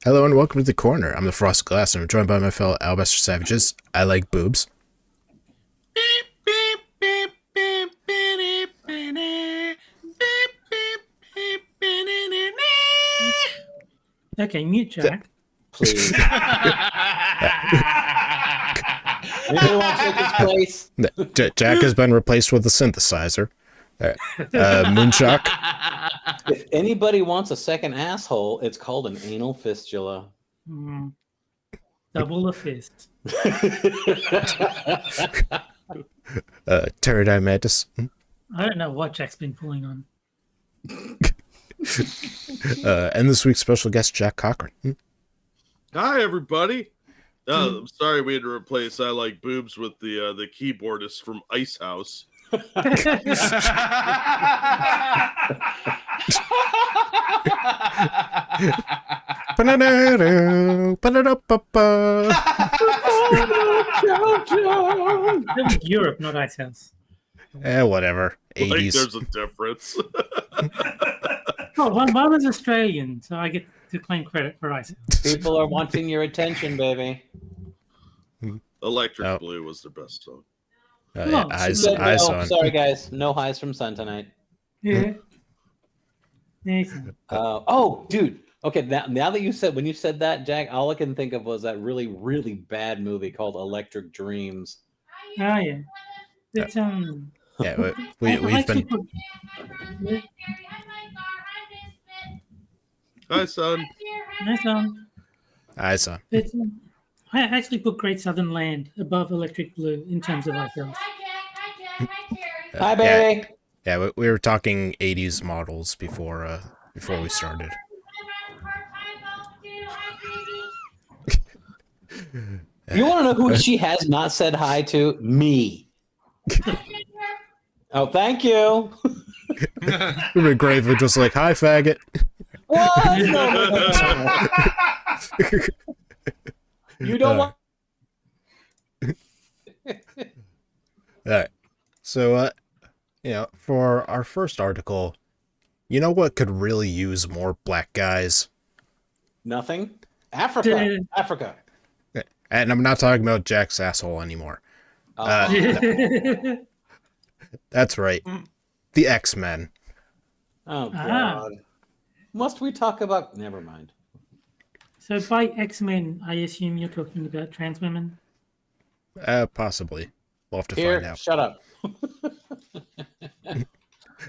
Hello and welcome to the corner. I'm the Frosted Glass and I'm joined by my fellow Alabaster Savages. I like boobs. Okay, mute Jack. Please. Anybody want to take his place? Jack has been replaced with a synthesizer. Moonshock. If anybody wants a second asshole, it's called an anal fistula. Double a fist. Pterodine Mantis. I don't know what Jack's been pulling on. And this week's special guest, Jack Cochran. Hi, everybody. I'm sorry we had to replace I Like Boobs with the keyboardist from Ice House. Europe, not Ice House. Whatever. Like 80s. there's a difference. Oh, one was Australian, so I get to claim credit for Ice House. People are wanting your attention, baby. Electric Blue was their best song. Eyes on. Sorry, guys. No highs from Sun tonight. Yeah. Nathan. Oh, dude. Okay, now that you said, when you said that, Jack, all I can think of was that really, really bad movie called Electric Dreams. Oh, yeah. It's, Yeah, we've been... Hi, son. Eyes on. It's, I actually put Great Southern Land above Electric Blue in terms of Ice House. Hi, baby. Yeah, we were talking 80s models before we started. You want to know who she has not said hi to? Me. Oh, thank you. It would be great if we're just like, hi, faggot. What? No. You don't want. All right. So, for our first article, you know what could really use more black guys? Nothing. Africa. Africa. And I'm not talking about Jack's asshole anymore. Oh, That's right. The X-Men. oh God. Must we talk about? Never mind. So by X-Men, I assume you're talking about trans women? Possibly. We'll have to Here, find out. shut up.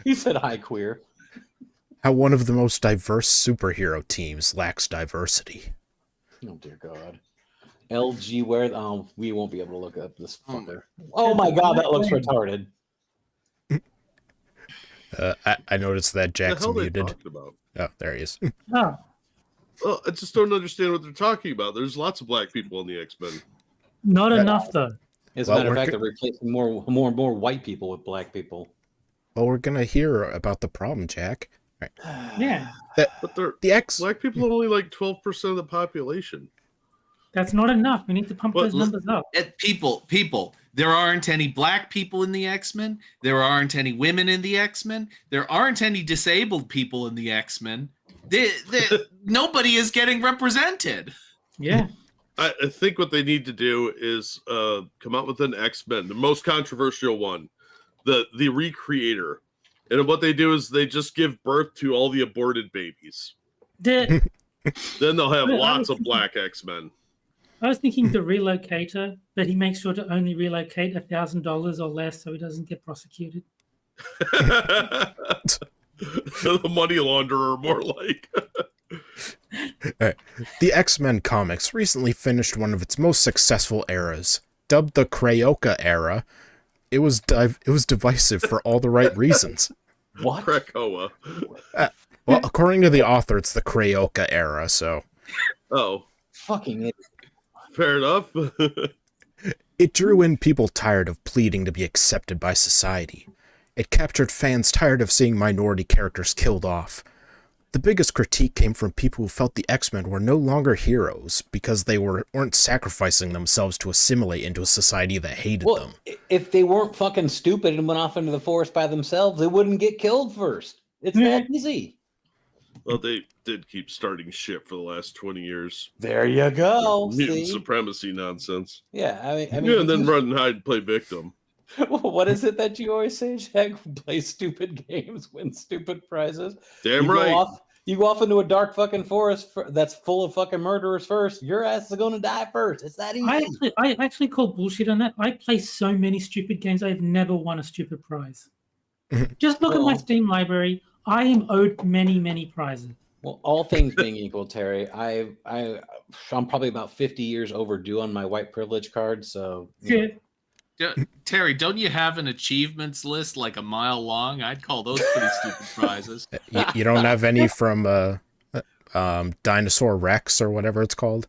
He said hi, queer. How one of the most diverse superhero teams lacks diversity. Oh dear God. LG, where? Oh, we won't be able to look up this fucker. Oh my God, that looks retarded. I noticed that The Jack's hell they muted. talking about? Oh, there he is. Oh, Well, I just don't understand what they're talking about. There's lots of black people in the X-Men. not enough though. As a Well, matter of we're fact, they're replacing more and more white people with black people. Well, we're gonna hear about the problem, Jack. All Yeah, But right. black people are only like 12% of the population. that's not enough. We need to pump But those numbers up. People. There aren't any black people in the X-Men. There aren't any women in the X-Men. There aren't any disabled people in the X-Men. Nobody is getting represented. Yeah. I think what they need to do is come out with an X-Men, the most controversial one, the Recreator. And what they do is they just give birth to all the aborted babies. The, Then they'll have Well, lots of black X-Men. I was thinking the relocator, but he makes sure to only relocate $1,000 or less so he doesn't get prosecuted. The money launderer, more like. All right. The X-Men comics recently finished one of its most successful eras. Dubbed the Krakoa era, it was divisive for all the right reasons. What? Krakoa. Well, according to the author, it's the Krakoa era, so... Oh, Fucking idiot. fair enough. It drew in people tired of pleading to be accepted by society. It captured fans tired of seeing minority characters killed off. The biggest critique came from people who felt the X-Men were no longer heroes because they weren't sacrificing themselves to assimilate into a society that hated them. If they weren't fucking stupid and went off into the forest by themselves, they wouldn't get killed first. It's that easy. Well, they did keep starting shit for the last 20 years. There you go. Mutant See? supremacy nonsense. Yeah, I mean, Yeah, and then run and hide and play victim. what is it that you always say, Jack? Play stupid games, win stupid prizes. Damn you right. You go off into a dark fucking forest that's full of fucking murderers first. Your ass is going to die first. It's that easy. I actually call bullshit on that. I play so many stupid games. I've never won a stupid prize. Just look at my Well- Steam library. I am owed many prizes. Well, all things being equal, Terry, I'm probably about 50 years overdue on my white privilege card. So Yeah. Terry, don't you have an achievements list like a mile long? I'd call those pretty stupid prizes. You don't have any from Dinosaur Rex or whatever it's called?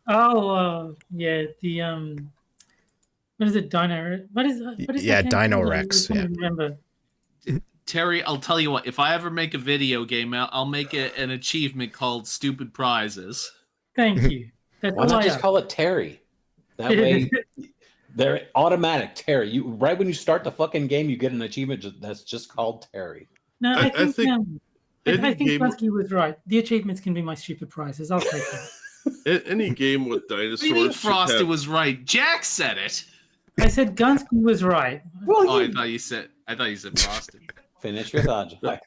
Oh, yeah. The what is it? Dino? What is Yeah, that game Dino called? Rex, I yeah. can't remember. Terry, I'll tell you what. If I ever make a video game, I'll make it an achievement called "Stupid Prizes." Thank you. That's why all not I just have. call it Terry? That way, they're automatic. Terry, you right when you start the fucking game, you get an achievement that's just called Terry. No, I I think any I think game- Dunsky was right. The achievements can be my stupid prizes. I'll take that. Any game with What do dinosaurs. you mean should Frosted have- was right? Jack said it. I said Gunsky was right. Oh, I thought you said Frosted. Finish your thought, Jack.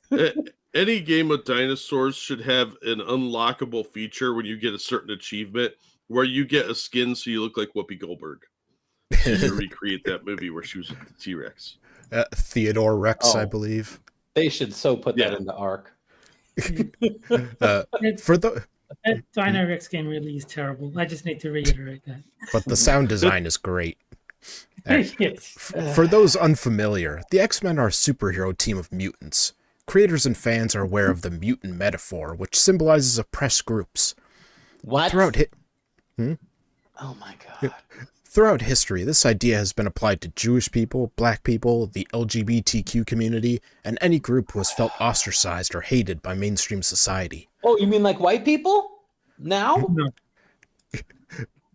Any game with dinosaurs should have an unlockable feature when you get a certain achievement where you get a skin so you look like Whoopi Goldberg. To recreate that movie where she was with the T-Rex. Theodore Rex, I Oh. believe. They should so put that Yeah. into ARC. For the That Dino Rex game really is terrible. I just need to reiterate that. but the sound design is great. Yes. For those unfamiliar, the X-Men are a superhero team of mutants. Creators and fans are aware of the mutant metaphor, which symbolizes oppressed groups. What? Throughout Oh my god. Throughout history, this idea has been applied to Jewish people, black people, the LGBTQ community, and any group who has felt ostracized or hated by mainstream society. Oh, you mean like white people? Now? No.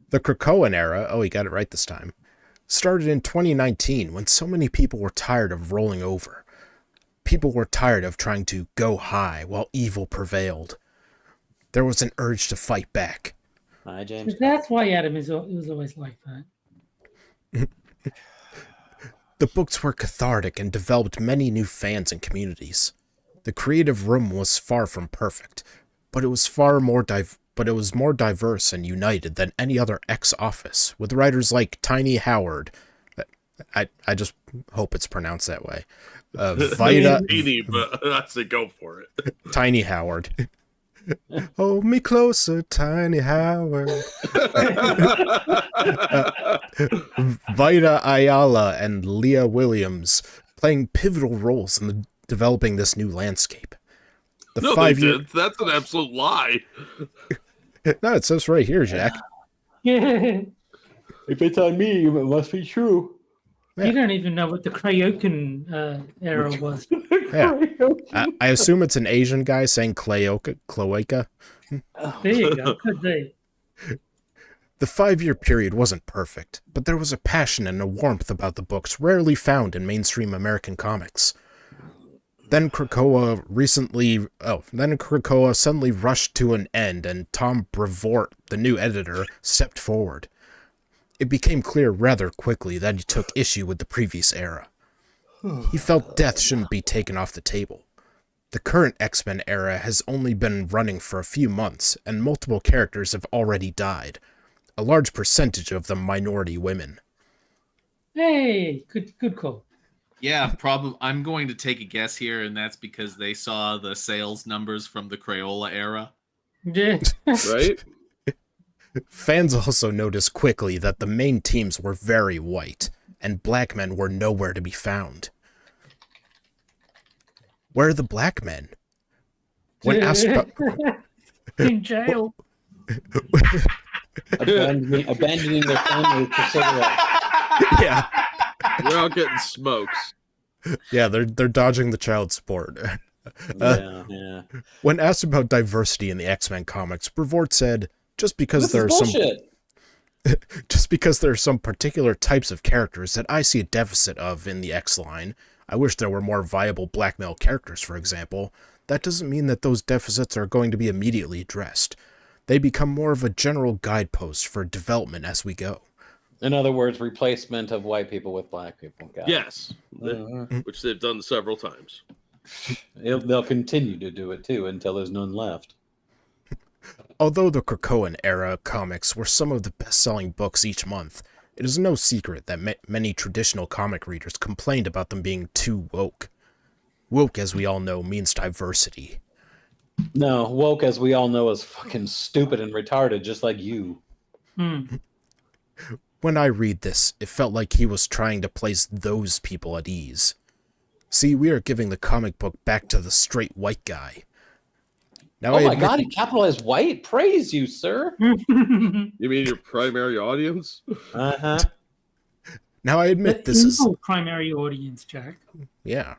The Krakoan era, oh, he got it right this time, started in 2019 when so many people were tired of rolling over. People were tired of trying to go high while evil prevailed. There was an urge to fight back. Hi, James. That's why Adam was always like that. The books were cathartic and developed many new fans and communities. The creative room was far from perfect, but it was more diverse and united than any other X office, with writers like Tiny Howard. I just hope it's pronounced that way. Vita, Teeny, but I say go for it. Tiny Howard. Hold me closer, Tiny Howard. Vita Ayala and Leah Williams playing pivotal roles in developing this new landscape. The No, they 5 year. did. That's an absolute lie. No, it says right here, Jack. Yeah. If it's on me, it must be true. You don't even know what the Krayokan era was. Yeah. I assume it's an Asian guy saying cloaca. There you go. Could be. The 5-year period wasn't perfect, but there was a passion and a warmth about the books rarely found in mainstream American comics. Then Krakoa suddenly rushed to an end, and Tom Brevoort, the new editor, stepped forward. It became clear rather quickly that he took issue with the previous era. He felt death shouldn't be taken off the table. The current X-Men era has only been running for a few months, and multiple characters have already died. A large percentage of them minority women. Hey, good call. Yeah, probably. I'm going to take a guess here, and that's because they saw the sales numbers from the Crayola era. Yeah. Right? Fans also noticed quickly that the main teams were very white, and black men were nowhere to be found. Where are the black men? When asked about... In jail. Abandoning their family for cigarettes. Yeah, We're all getting smokes. yeah, they're dodging the child support. Yeah. When asked about diversity in the X-Men comics, Brevoort said, just because This there is are some bullshit. just because there are some particular types of characters that I see a deficit of in the X line, I wish there were more viable black male characters, for example, that doesn't mean that those deficits are going to be immediately addressed. They become more of a general guidepost for development as we go. In other words, replacement of white people with black people. Got it. Yes, which they've done several times. They'll continue to do it too until there's none left. Although the Cochran era comics were some of the best-selling books each month, it is no secret that many traditional comic readers complained about them being too woke. Woke, as we all know, means diversity. No, woke, as we all know, is fucking stupid and retarded, just like you. When I read this, it felt like he was trying to place those people at ease. See, we are giving the comic book back to the straight white guy. Now, Oh my god, he capitalized white? Praise you, sir. You mean your primary audience? Uh-huh. Now I admit The this is... evil primary audience, Jack. Yeah.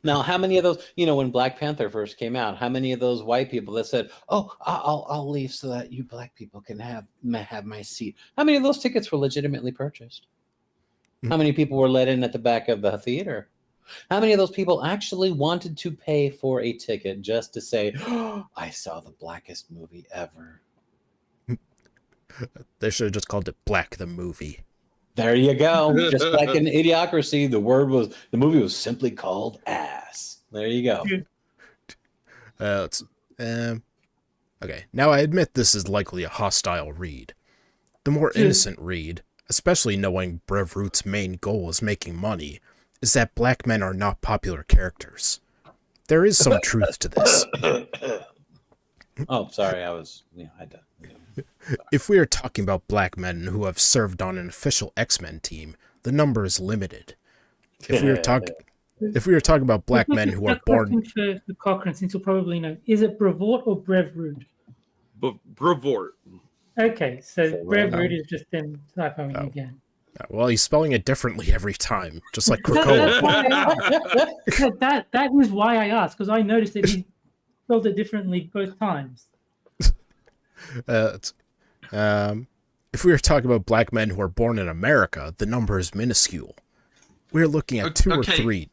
Now, how many of those, when Black Panther first came out, how many of those white people that said, "Oh, I'll leave so that you black people can have my seat"? How many of those tickets were legitimately purchased? How many people were let in at the back of the theater? How many of those people actually wanted to pay for a ticket just to say, "Oh, I saw the blackest movie ever"? They should have just called it Black the Movie. There you go. Just like in Idiocracy, the movie was simply called Ass. There you go. Okay, now I admit this is likely a hostile read. The more innocent read, especially knowing Brev Root's main goal is making money, is that black men are not popular characters. There is some truth to this. Oh, sorry, I had to. If we are talking about black men who have served on an official X-Men team, the number is limited. If we are talking about black men who are born... For Cochran, since you'll probably know, is it Brevort or Brevroot? Brevort. Okay, so Brevroot is just them typoing again. Well, he's spelling it differently every time, just like That's Krakoa. why I asked. That was why I asked, because I noticed that he spelled it differently both times. If we are talking about black men who are born in America, the number is minuscule. We're looking at 2 or 3.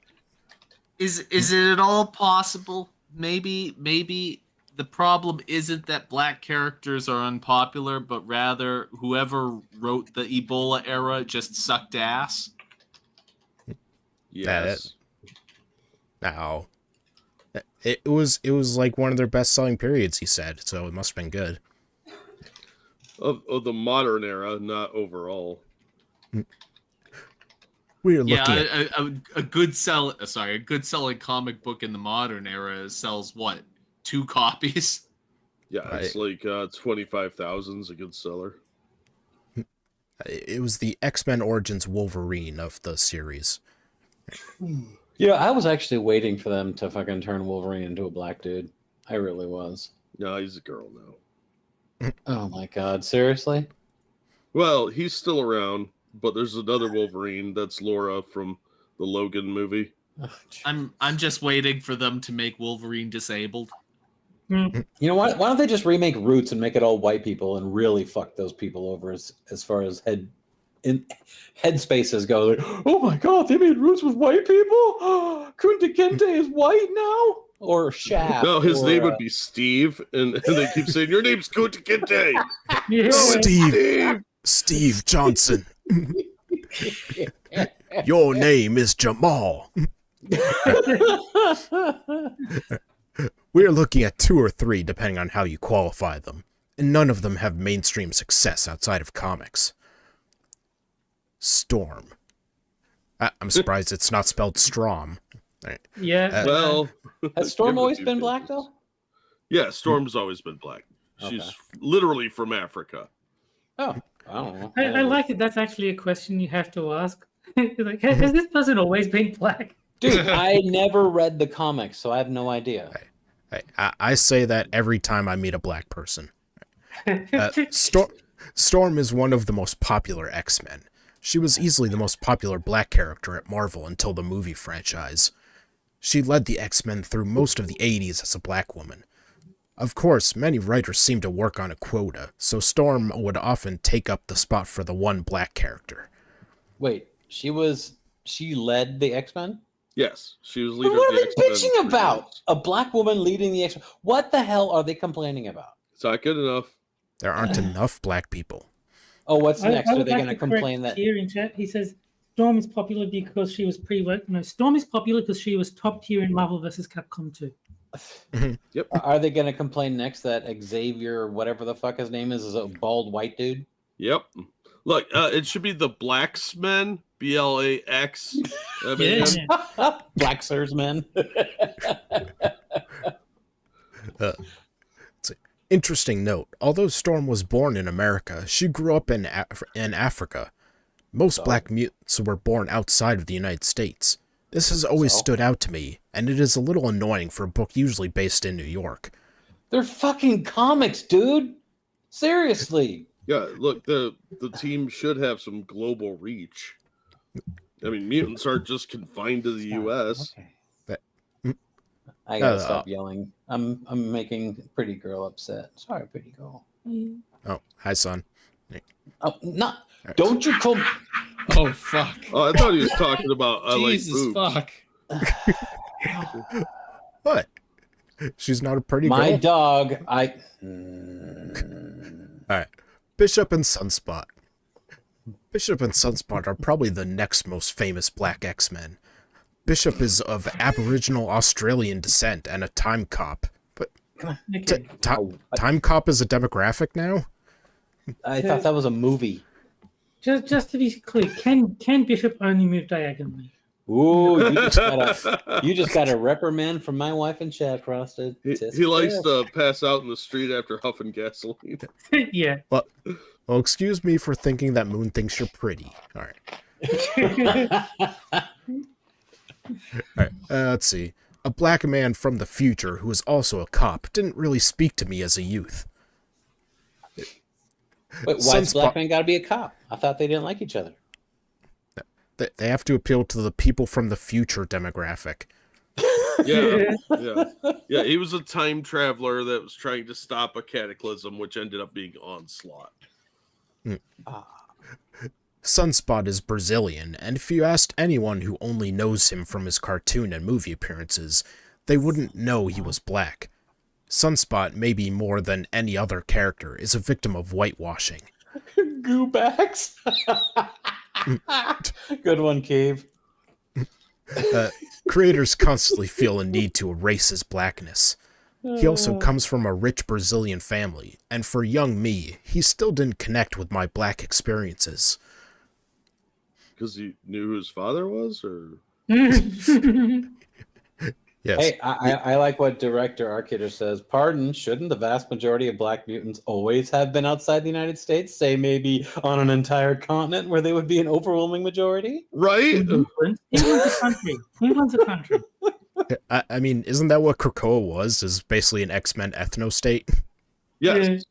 Is it at all possible? Maybe the problem isn't that black characters are unpopular, but rather whoever wrote the Ebola era just sucked ass. Yes. No. It was like one of their best selling periods, he said, so it must have been good. Of the modern era, not overall. We're looking at a good selling comic book in the modern era sells what? 2 copies? Yeah, it's like 25,000 is a good seller. It was the X-Men Origins Wolverine of the series. I was actually waiting for them to fucking turn Wolverine into a black dude. I really was. No, he's a girl now. Oh my god, seriously? Well, he's still around, but there's another Wolverine that's Laura from the Logan movie. I'm just waiting for them to make Wolverine disabled. You know what? Why don't they just remake Roots and make it all white people and really fuck those people over as far as headspaces go? Like, oh my god, they made Roots with white people? Kunta Kinte is white now? Or Shaft? No, his name would be Steve, and they keep saying, "Your name's Kunta Kinte." Yeah. Steve Johnson. Your name is Jamal. We're looking at 2 or 3, depending on how you qualify them, and none of them have mainstream success outside of comics. Storm. I'm surprised it's not spelled Strom. Yeah. Well, Has Storm give it a always few been black, chances. though? Yeah, Storm's always been black. She's Okay. literally from Africa. Oh, I don't know. I like it. That's actually a question you have to ask. Like, has this person always been black? Dude, I never read the comics, so I have no idea. I say that every time I meet a black person. Storm is one of the most popular X-Men. She was easily the most popular black character at Marvel until the movie franchise. She led the X-Men through most of the 80s as a black woman. Of course, many writers seem to work on a quota, so Storm would often take up the spot for the one black character. Wait, she led the X-Men? Yes, she was leader What of the are they X-Men bitching for about? years. A black woman leading the X-Men. What the hell are they complaining about? It's not good enough. There aren't enough black people. Oh, what's I next? Are would they like going to to correct complain that? Here in chat, he says Storm is popular because she was pre-work. No, Storm is popular because she was top tier in Marvel vs. Capcom 2. Yep. Are they going to complain next that Xavier, whatever the fuck his name is a bald white dude? Yep. Look, it should be the Blacksmen, BLAX. Yeah. Black Sirs men. Interesting note, although Storm was born in America, she grew up in Africa. Most black mutants were born outside of the United States. This has always stood out to me, and it is a little annoying for a book usually based in New York. They're fucking comics, dude. Seriously. Yeah, look, the team should have some global reach. I mean, mutants aren't just confined to the U.S. Okay. That- I gotta stop yelling. I'm making Pretty Girl upset. Sorry, Pretty Girl. Oh, hi, son. Oh, not. Don't you call. Oh fuck! Oh, I thought he was talking about Jesus like boobs. fuck! What? She's not a pretty My girl? dog. Alright. Bishop and Sunspot. Bishop and Sunspot are probably the next most famous black X-Men. Bishop is of Aboriginal Australian descent and a time cop. But Okay. time cop is a demographic now? I thought that was a movie. Just to be clear, can Bishop only move diagonally? Ooh, you just got a reprimand from my wife in chat, Frosted. He likes to pass out in the street after huffing gasoline. Yeah. Well, excuse me for thinking that Moon thinks you're pretty. Alright. Alright, let's see. A black man from the future who is also a cop didn't really speak to me as a youth. Wait, why's black man got to be a cop? I thought they didn't like each other. They have to appeal to the people from the future demographic. Yeah. He was a time traveler that was trying to stop a cataclysm, which ended up being Onslaught. Sunspot is Brazilian, and if you asked anyone who only knows him from his cartoon and movie appearances, they wouldn't know he was black. Sunspot, maybe more than any other character, is a victim of whitewashing. Goobacks. Good one, Cave. Creators constantly feel a need to erase his blackness. He also comes from a rich Brazilian family, and for young me, he still didn't connect with my black experiences. Because he knew who his father was, or Yes. Hey, I like what director Arcater says. Pardon, shouldn't the vast majority of black mutants always have been outside the United States? Say maybe on an entire continent where they would be an overwhelming majority? right? England's a country. England's a country. I mean, isn't that what Krakoa was? Is basically an X-Men ethno-state? Yes,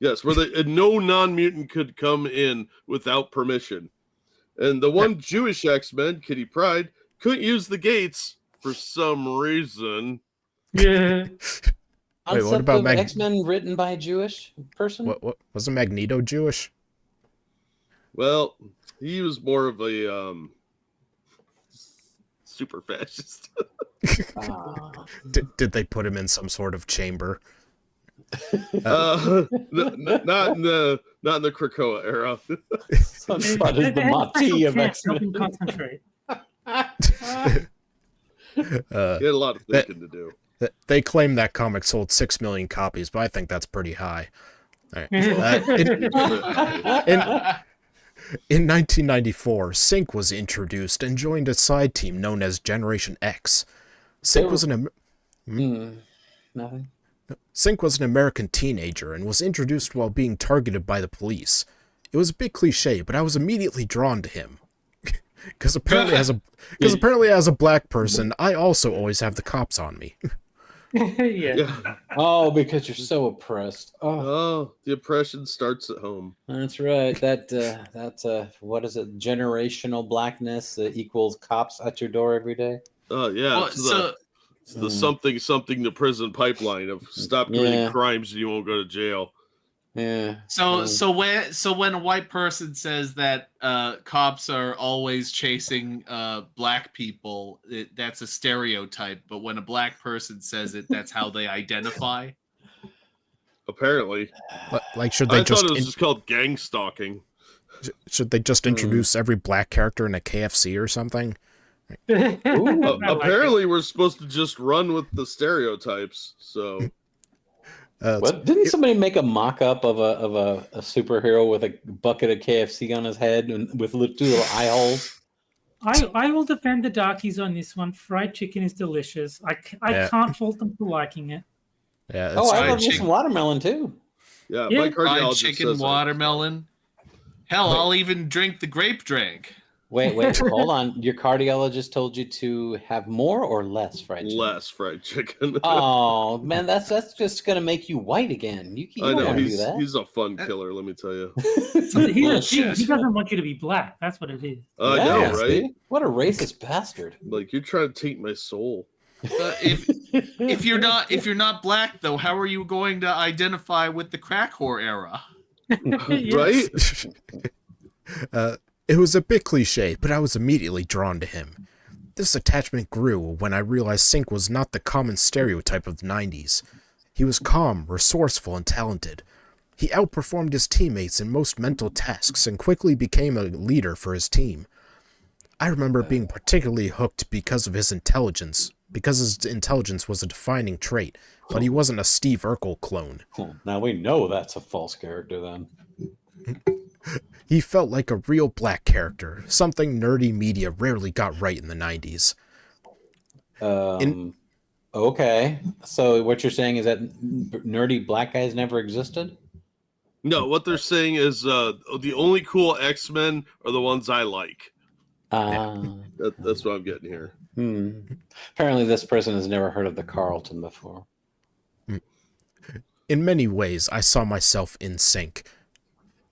yes. Where no non-mutant could come in without permission, and the one Jewish X-Men, Kitty Pryde, couldn't use the gates for some reason. Yeah. Wait, what about X-Men written by a Jewish person? What wasn't Magneto Jewish? Well, he was more of a super fascist. Did they put him in some sort of chamber? Not in the Krakoa era. Sunspot is the Mati of X-Men. Concentrate. He had a lot of thinking to do. They claim that comic sold 6 million copies, but I think that's pretty high. All right. In 1994, Sync was introduced and joined a side team known as Generation X. Sync was an American teenager and was introduced while being targeted by the police. It was a bit cliche, but I was immediately drawn to him. Because apparently, as a black person, I also always have the cops on me. Yeah. Oh, because you're so oppressed. Oh, the oppression starts at home. That's right. That what is it? Generational blackness equals cops at your door every day. Oh yeah. Well, it's the something to prison pipeline of stop committing crimes and you won't go to jail. Yeah. So when a white person says that cops are always chasing black people, that's a stereotype. But when a black person says it, that's how they identify. Apparently, Like, should I they thought it was just called gang stalking. should they just introduce every black character in a KFC or something? I like it. Apparently, we're supposed to just run with the stereotypes. So What? Didn't somebody make a mock-up of a superhero with a bucket of KFC on his head and with two little eye holes? I will defend the darkies on this one. Fried chicken is delicious. I can't fault them for liking it. Yeah, Oh, I fried love me chicken. some watermelon too. yeah, Yeah. my Fried cardiologist chicken, says watermelon. Hell, I'll even drink the grape drink. Wait, hold on. Your cardiologist told you to have more or less fried chicken? less fried chicken. Oh man, that's just gonna make you white again. You I don't know want to do he's that. he's a fun killer. Let me tell you. He Bullshit. doesn't want you to be black. That's what it is. I Yeah, know, right? see? What a racist bastard. Like you're trying to take my soul. If you're not black though, how are you going to identify with the crack whore era? Right? It was a bit cliche, but I was immediately drawn to him. This attachment grew when I realized Sink was not the common stereotype of the 90s. He was calm, resourceful, and talented. He outperformed his teammates in most mental tasks and quickly became a leader for his team. I remember being particularly hooked because his intelligence was a defining trait, but he wasn't a Steve Urkel clone. Now we know that's a false character then. He felt like a real black character, something nerdy media rarely got right in the 90s. Okay. So what you're saying is that nerdy black guys never existed? No, what they're saying is the only cool X-Men are the ones I like. That's what I'm getting here. Apparently this person has never heard of the Carlton before. In many ways, I saw myself in Sync.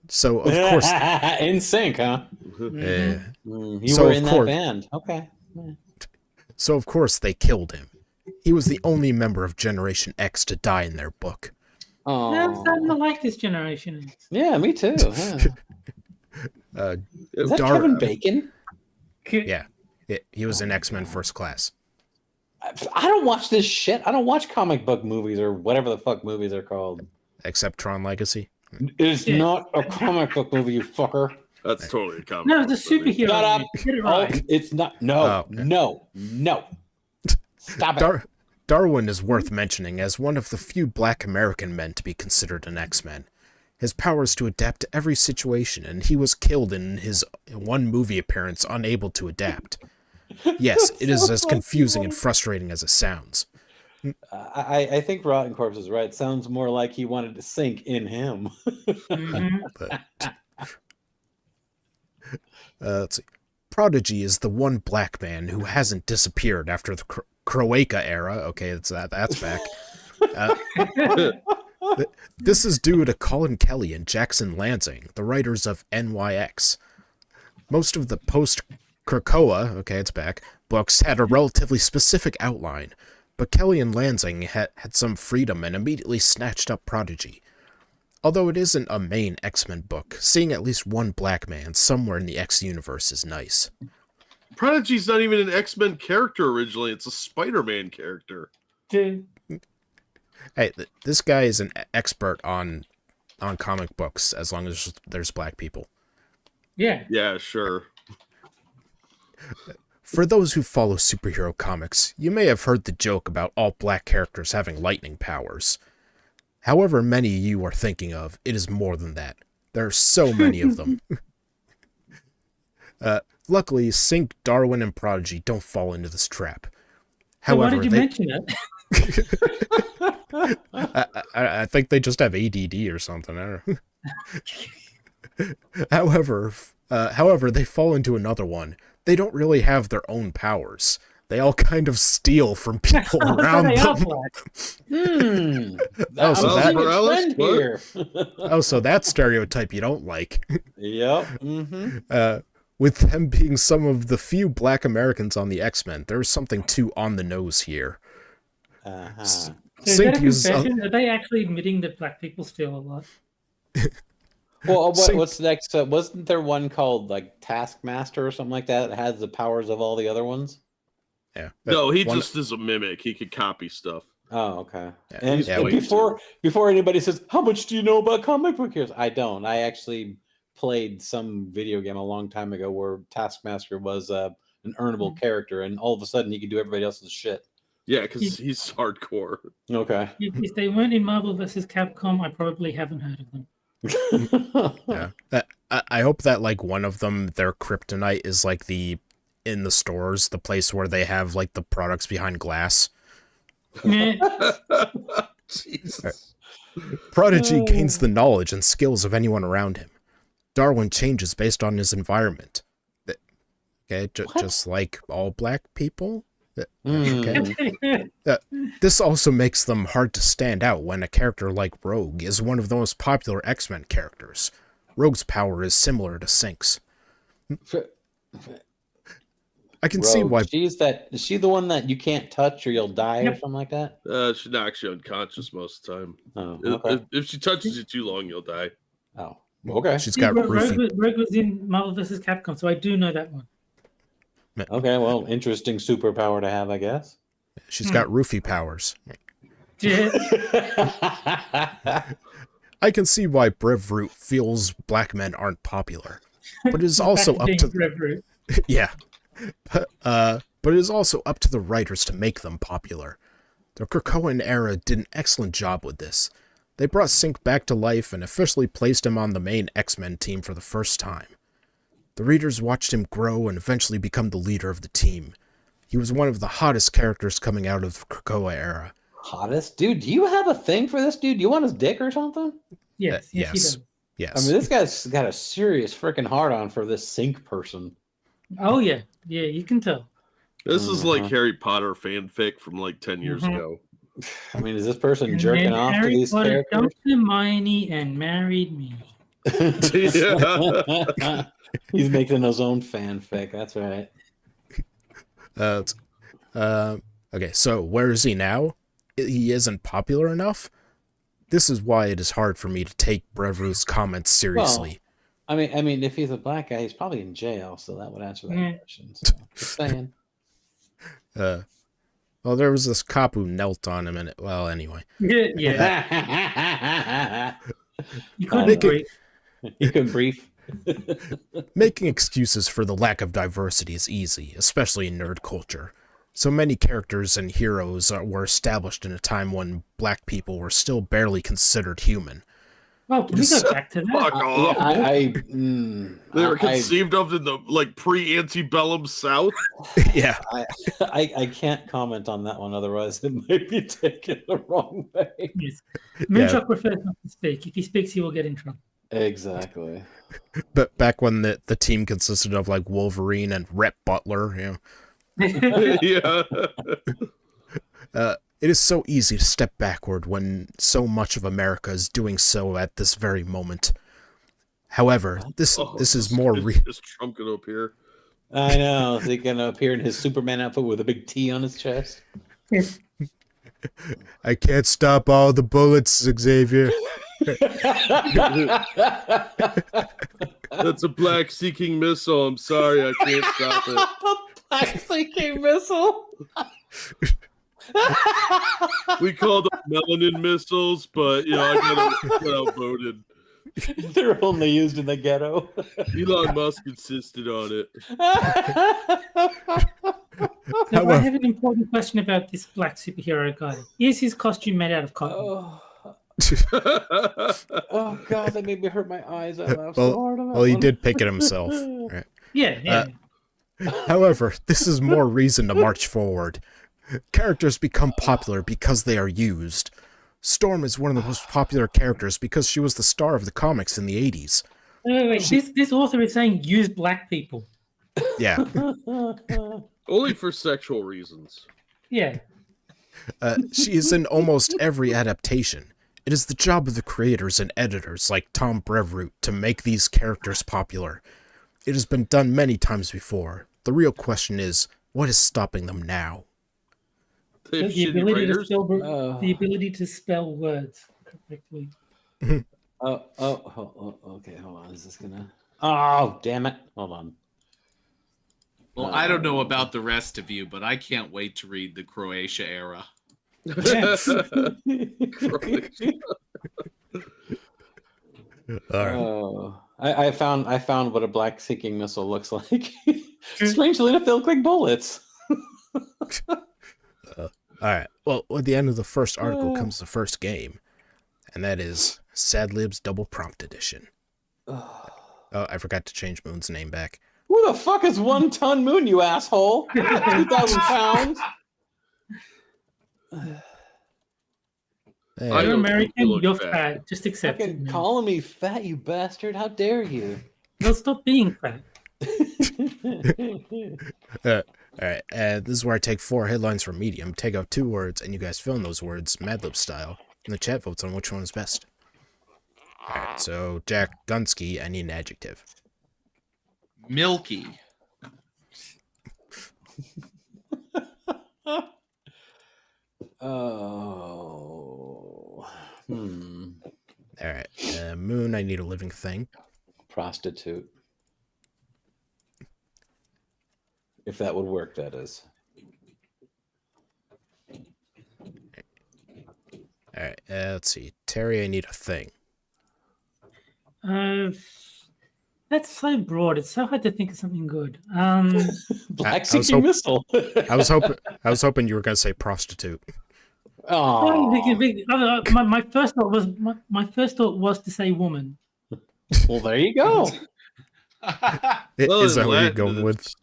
So, of course... In sync, huh? Mm-hmm. You were in that band. Okay. So, of course, they killed him. He was the only member of Generation X to die in their book. Oh. Now I'm starting to like this generation. Yeah, me too. Yeah. Is that Kevin Bacon? Yeah. He was in X-Men First Class. I don't watch this shit. I don't watch comic book movies or whatever the fuck movies are called. Except Tron Legacy. It's not a comic book movie, you fucker. That's totally a comic. No, it's a superhero. Shut up. Get it right. It's not. No, okay. no. Stop it. Darwin is worth mentioning as one of the few black American men to be considered an X-Men. His powers to adapt to every situation, and he was killed in his one movie appearance unable to adapt. Yes, it is as confusing and frustrating as it sounds. I think Rotten Corpse is right. It sounds more like he wanted to sink in him. Let's see. Prodigy is the one black man who hasn't disappeared after the Croatia era. Okay, that's back. This is due to Colin Kelly and Jackson Lansing, the writers of NYX. Most of the post-Krakoa, okay, it's back, books had a relatively specific outline, but Kelly and Lansing had some freedom and immediately snatched up Prodigy. Although it isn't a main X-Men book, seeing at least one black man somewhere in the X universe is nice. Prodigy's not even an X-Men character originally. It's a Spider-Man character. Dude. Hey, this guy is an expert on comic books as long as there's black people. Yeah. Yeah, sure. For those who follow superhero comics, you may have heard the joke about all black characters having lightning powers. However many you are thinking of, it is more than that. There are so many of them. Luckily, Sync, Darwin, and Prodigy don't fall into this trap. However, why did you mention it? I think they just have ADD or something. I don't know. However, they fall into another one. They don't really have their own powers. They all kind of steal from people around them. So that stereotype you don't like. Yep. With them being some of the few black Americans on the X-Men, there's something too on the nose here. So is that a confession? Are they actually admitting that black people steal a lot? Well, Same- what's next? Wasn't there one called like Taskmaster or something like that that has the powers of all the other ones? Yeah. No, he One- just is a mimic. He could copy stuff. Oh, okay. Yeah, And, yeah, and way before anybody says, "How much do you know about comic book heroes?" I don't. I actually played some video game a long time ago where Taskmaster was an earnable character, and all of a sudden he could do everybody else's shit. Yeah, because he's hardcore. Okay. If they weren't in Marvel vs. Capcom, I probably haven't heard of them. Yeah. I hope that like one of them, their kryptonite is like in the stores, the place where they have like the products behind glass. Yeah, Jesus. Prodigy gains the knowledge and skills of anyone around him. Darwin changes based on his environment. Okay, just like all black people. Okay. This also makes them hard to stand out when a character like Rogue is one of the most popular X-Men characters. Rogue's power is similar to Sync's. I can see Rogue, why. is she the one that you can't touch or you'll die or Yep. something like that? She's not actually unconscious most of the time. Oh, If- okay. If she touches you too long, you'll die. Oh, okay. She's got roofie. Rogue was in Marvel vs. Capcom, so I do know that one. Okay, well, interesting superpower to have, I guess. She's got roofie powers. Yeah. I can see why Brevroot feels black men aren't popular, but it is also up to Reverend. yeah, but it is also up to the writers to make them popular. The Cochran era did an excellent job with this. They brought Sync back to life and officially placed him on the main X-Men team for the first time. The readers watched him grow and eventually become the leader of the team. He was one of the hottest characters coming out of the Krakoa era. Hottest? Dude, do you have a thing for this dude? Do you want his dick or something? Yes, yes, he yes. does. Yes. I mean, this guy's got a serious freaking hard on for this Sync person. Oh yeah, yeah, you can tell. This is like Mhm. Harry Potter fanfic from like 10 years Mhm. ago. I mean, is this person And jerking then off to Harry these Potter characters? dumped Hermione and married me. Yeah. He's making his own fanfic. That's right. Okay, so where is he now? He isn't popular enough? This is why it is hard for me to take Brevroot's comments seriously. I mean, if he's a black guy, he's probably in jail, so that would answer that Yeah. question. So, just saying. Well, there was this cop who knelt on him, and well, anyway. Yeah, you couldn't Make it- breathe. You can brief. Making excuses for the lack of diversity is easy, especially in nerd culture. So many characters and heroes were established in a time when black people were still barely considered human. Oh, can we go back to Fuck that? off. They were I conceived of in the like pre-antebellum South. Yeah. can't comment on that one, otherwise it might be taken the wrong way. Yes. Moonshock prefers not to speak. If he speaks, he will get in trouble. Exactly. But back when the team consisted of like Wolverine and Rhett Butler, you know, Yeah. it is so easy to step backward when so much of America is doing so at this very moment. However, this is more Is Trump gonna appear? I know. Is he going to appear in his Superman outfit with a big T on his chest? I can't stop all the bullets, Xavier. That's a black seeking missile. I'm sorry, I can't stop it. Black sinking missile. We call them melanin missiles, but you know, I got outvoted. They're only used in the ghetto. Elon Musk insisted on it. So I have an important question about this black superhero guy. Is his costume made out of cotton? Oh God, that made me hurt my eyes. I laughed so hard on that Well, he one. did pick it himself. Right. Yeah. However, this is more reason to march forward. Characters become popular because they are used. Storm is one of the most popular characters because she was the star of the comics in the 80s. Wait. This author is saying use black people. Yeah. Only for sexual reasons. Yeah. She is in almost every adaptation. It is the job of the creators and editors like Tom Brevroot to make these characters popular. It has been done many times before. The real question is, what is stopping them now? They have The shitty ability, to writers. spell, the ability to spell words correctly. Okay, hold on. Is this gonna? Oh, damn it! Hold on. Well, I don't know about the rest of you, but I can't wait to read the Croatia era. All right. Oh, I found what a black sinking missile looks like. Strangely enough, they look like bullets. All right. Well, at the end of the first article comes the first game, and that is Sad Libs Double Prompt Edition. Oh, I forgot to change Moon's name back. Who the fuck is 1 ton Moon, you asshole? 2,000 pounds. Hey, You're don't American, look you're fat. fat. Just accept it. Fucking man. calling me fat, you bastard! How dare you? Well, stop being fat. all right. This is where I take 4 headlines from Medium, take out 2 words, and you guys fill in those words, Mad Lib style, and the chat votes on which one is best. All right. So Jack Gunsky, I need an adjective. Milky. Oh. All right. Moon, I need a living thing. Prostitute. If that would work, that is. All right. Let's see. Terry, I need a thing. That's so broad. It's so hard to think of something good. Black I was sinking missile. I was hoping you were gonna say prostitute. Oh. My first thought was to say woman. Well, there you go. Well, Is that in what you're Latin, going with?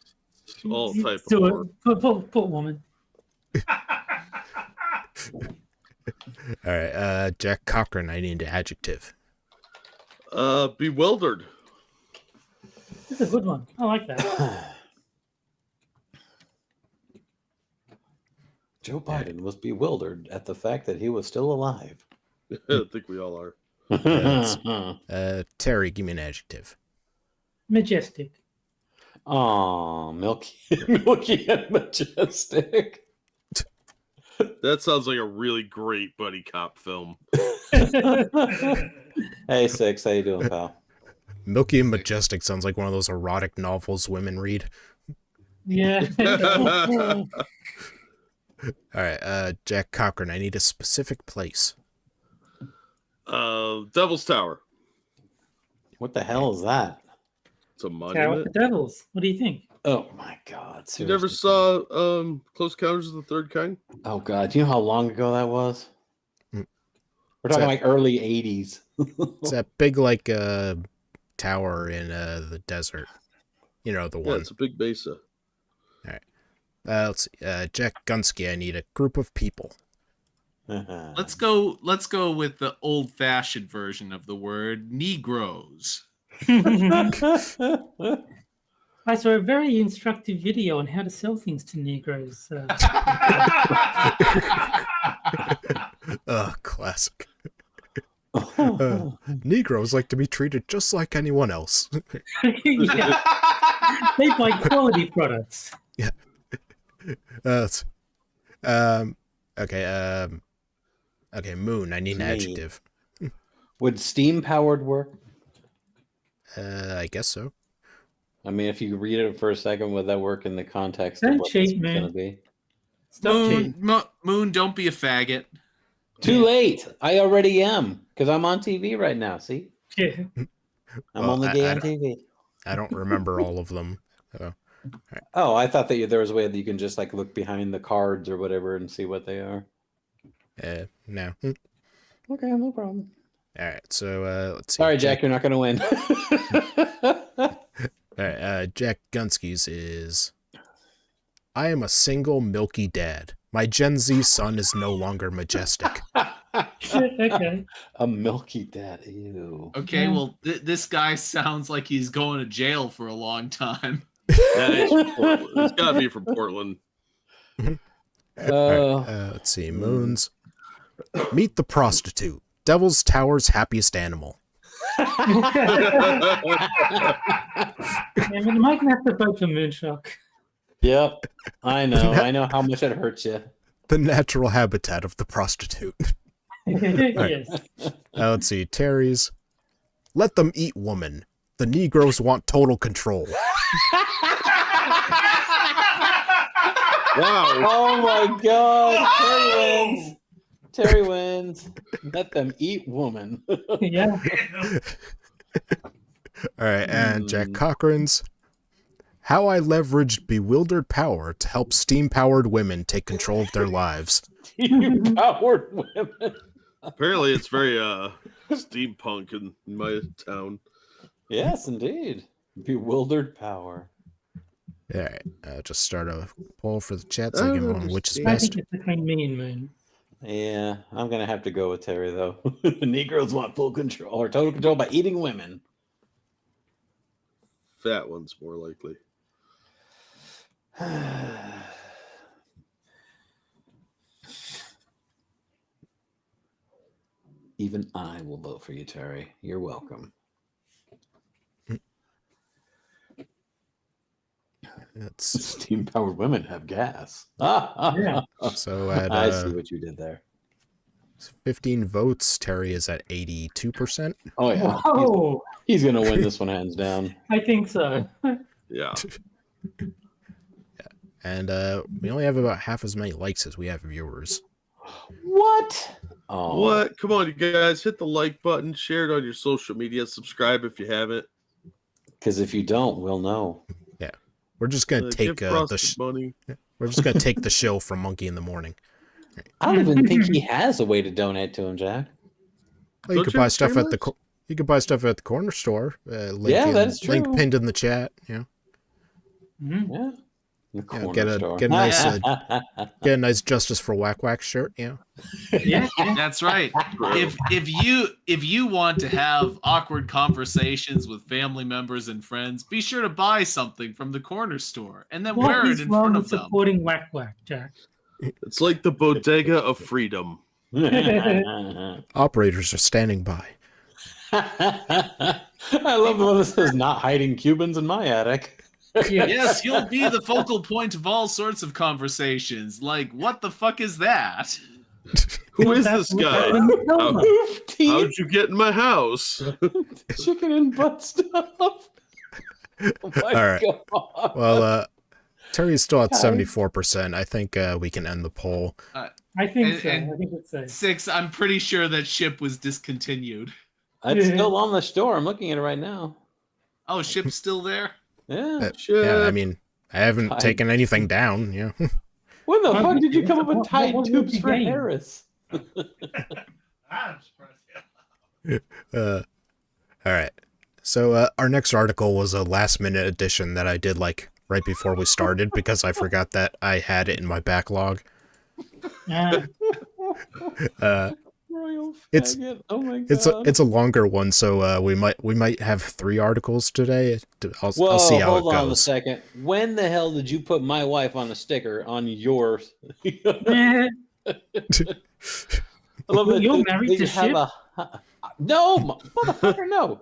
it's all type Do of it. work. Put woman. All right. Jack Cochran, I need an adjective. Bewildered. That's a good one. I like that. Joe Biden was bewildered at the fact that he was still alive. I think we all are. Terry, give me an adjective. Majestic. Oh, milky, milky and majestic. That sounds like a really great buddy cop film. Hey, Six, how you doing, pal? Milky and Majestic sounds like one of those erotic novels women read. Yeah. All right. Jack Cochran, I need a specific place. Devil's Tower. What the hell is that? It's a Tower of monument. the Devils. What do you think? Oh my God! You never Seriously. saw Close Encounters of the Third Kind? Oh God! Do you know how long ago that was? Mm. We're talking that? like early '80s. It's that big tower in the desert. You know, the Yeah, one. it's a big mesa. Let's see. Jack Gunsky, I need a group of people. Let's go with the old-fashioned version of the word Negroes. I saw a very instructive video on how to sell things to Negroes. Classic. Negroes like to be treated just like anyone else. Yeah. They buy quality products. Okay, Moon, I need an Me. adjective. Would steam powered work? I guess so. I mean, if you read it for a second, would that work in the context Don't of what this cheat, is man. going to be? Stop cheating. Moon, don't be a faggot. Too late. I already am because I'm on TV right now. See, Yeah. I'm Well, only I- gay I on don't- TV. I don't remember all of them. So. Oh, I thought that there was a way that you can just like look behind the cards or whatever and see what they are. No. Okay, no problem. All right, so let's see. Sorry, Jack, you're not going to win. All right, Jack Gunsky's is, I am a single milky dad. My Gen Z son is no longer majestic. Okay. A milky dad. Ew. Okay, Yeah. well, this guy sounds like he's going to jail for a long time. That is from Portland. It's got to be from Portland. All right, let's see. Moons. Meet the prostitute. Devil's Tower's happiest animal. Yeah, but you might have to vote for Moonshock. Yep. I know. I know how much it hurts you. The natural habitat of the prostitute. Yes. Let's see. Terry's. Let them eat woman. The Negroes want total control. Wow. Oh my God! Terry wins. Terry wins. Let them eat woman. Yeah. All right, and Jack Cochran's How I Leveraged Bewildered Power to Help Steam-Powered Women Take Control of Their Lives. Powered women. Apparently, it's very steampunk in my town. Yes, indeed. Bewildered power. All right, just start a poll for the chat so you can know which is I best. think it's between me and Moon. Yeah, I'm gonna have to go with Terry though. The Negroes want full control or total control by eating women. Fat one's more likely. Even I will vote for you, Terry. You're welcome. That's Steam-powered women have gas. Yeah. so at I see what you did there. 15 votes, Terry is at 82%. Oh yeah, Oh, he's gonna win this one hands down. I think so. Yeah. And we only have about half as many likes as we have viewers. What? Oh, What? Come on, you guys. Hit the like button. Share it on your social media. Subscribe if you haven't. Because if you don't, we'll know. We're just gonna take Give Frosty money. we're just gonna take the show from Monkey in the Morning. I don't even think he has a way to donate to him, Jack. Well, you Don't could you buy have stuff at the streamers? you could buy stuff at the corner store. Link Yeah, in, that is link true. pinned in the chat. Yeah, Mhm. Yeah. The Yeah, corner get a- store. get a nice, get a nice Justice for Whack Whack shirt. Yeah. Yeah. That's right. If you want to have awkward conversations with family members and friends, be sure to buy something from the corner store and then What wear it is in wrong front with of them. supporting Whack Whack, Jack? It's like the bodega of freedom. Operators are standing by. I love the one that says not hiding Cubans in my attic. Yeah. Yes, you'll be the focal point of all sorts of conversations. Like, what the fuck is that? Who is That's this what guy? happened to Selma. Hoof teeth, How'd you get in my house? chicken and butt stuff. Oh my All right. God. Well, Terry's still at Okay. 74%. I think we can end the poll. I think so. And- I think it's safe. 6, I'm pretty sure that ship was discontinued. It's still on the store. I'm looking at it right now. Oh, ship's still there? Yeah. Yeah, I mean, I haven't Tied. taken anything down. Yeah. When the What fuck did you come up what- with tied what was tubes the for game? Harris? All right. So our next article was a last minute addition that I did like right before we started because I forgot that I had it in my backlog. Yeah. Royal It's- faggot. Oh my God. It's a longer one, so we might have 3 articles today. I'll Whoa, see how hold it on a goes. second. When the hell did you put my wife on a sticker on yours? Eh, I love that You're you- married that to you have Ship? no, motherfucker, no.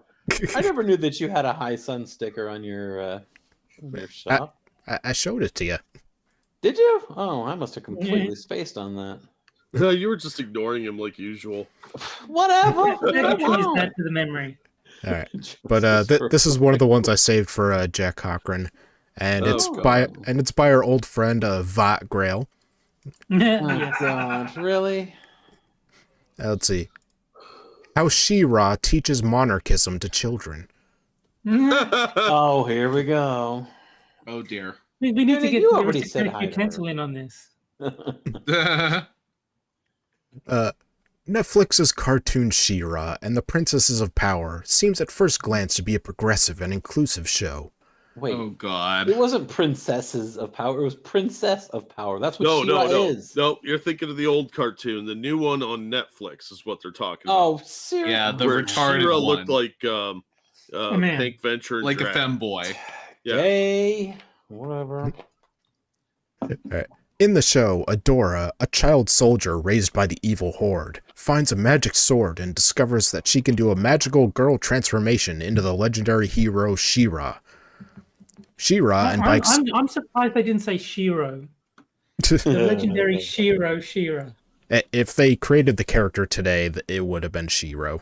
I never knew that you had a High Sun sticker on your shop. I showed it to you. Did you? Oh, I must have completely spaced on that. No, you were just ignoring him like usual. Whatever. Jack Wow. used that to the memory. All right. But this is one of the ones I saved for Jack Cochran, and Oh, it's God. by our old friend Vat Grail. Oh Yes. God, really? Let's see. How She-Ra teaches monarchism to children. Oh, here we go. Oh, dear. We need to Dude, get you Lewis already to said take hi your to her. pencil in on this. Netflix's cartoon She-Ra and the Princesses of Power seems at first glance to be a progressive and inclusive show. Wait, Oh, God. it wasn't Princesses of Power. It was Princess of Power. That's what She-Ra is. No. You're thinking of the old cartoon. The new one on Netflix is what they're talking about. Oh, seriously? Yeah, the Where retarded She-Ra one. looked like man. Hank Venture, and Like a Drag. femboy. Yeah. Gay. Whatever. In the show, Adora, a child soldier raised by the evil Horde, finds a magic sword and discovers that she can do a magical girl transformation into the legendary hero She-Ra. She-Ra and bikes. I'm surprised they didn't say Shiro. The legendary Shiro. If they created the character today, it would have been She-Ra.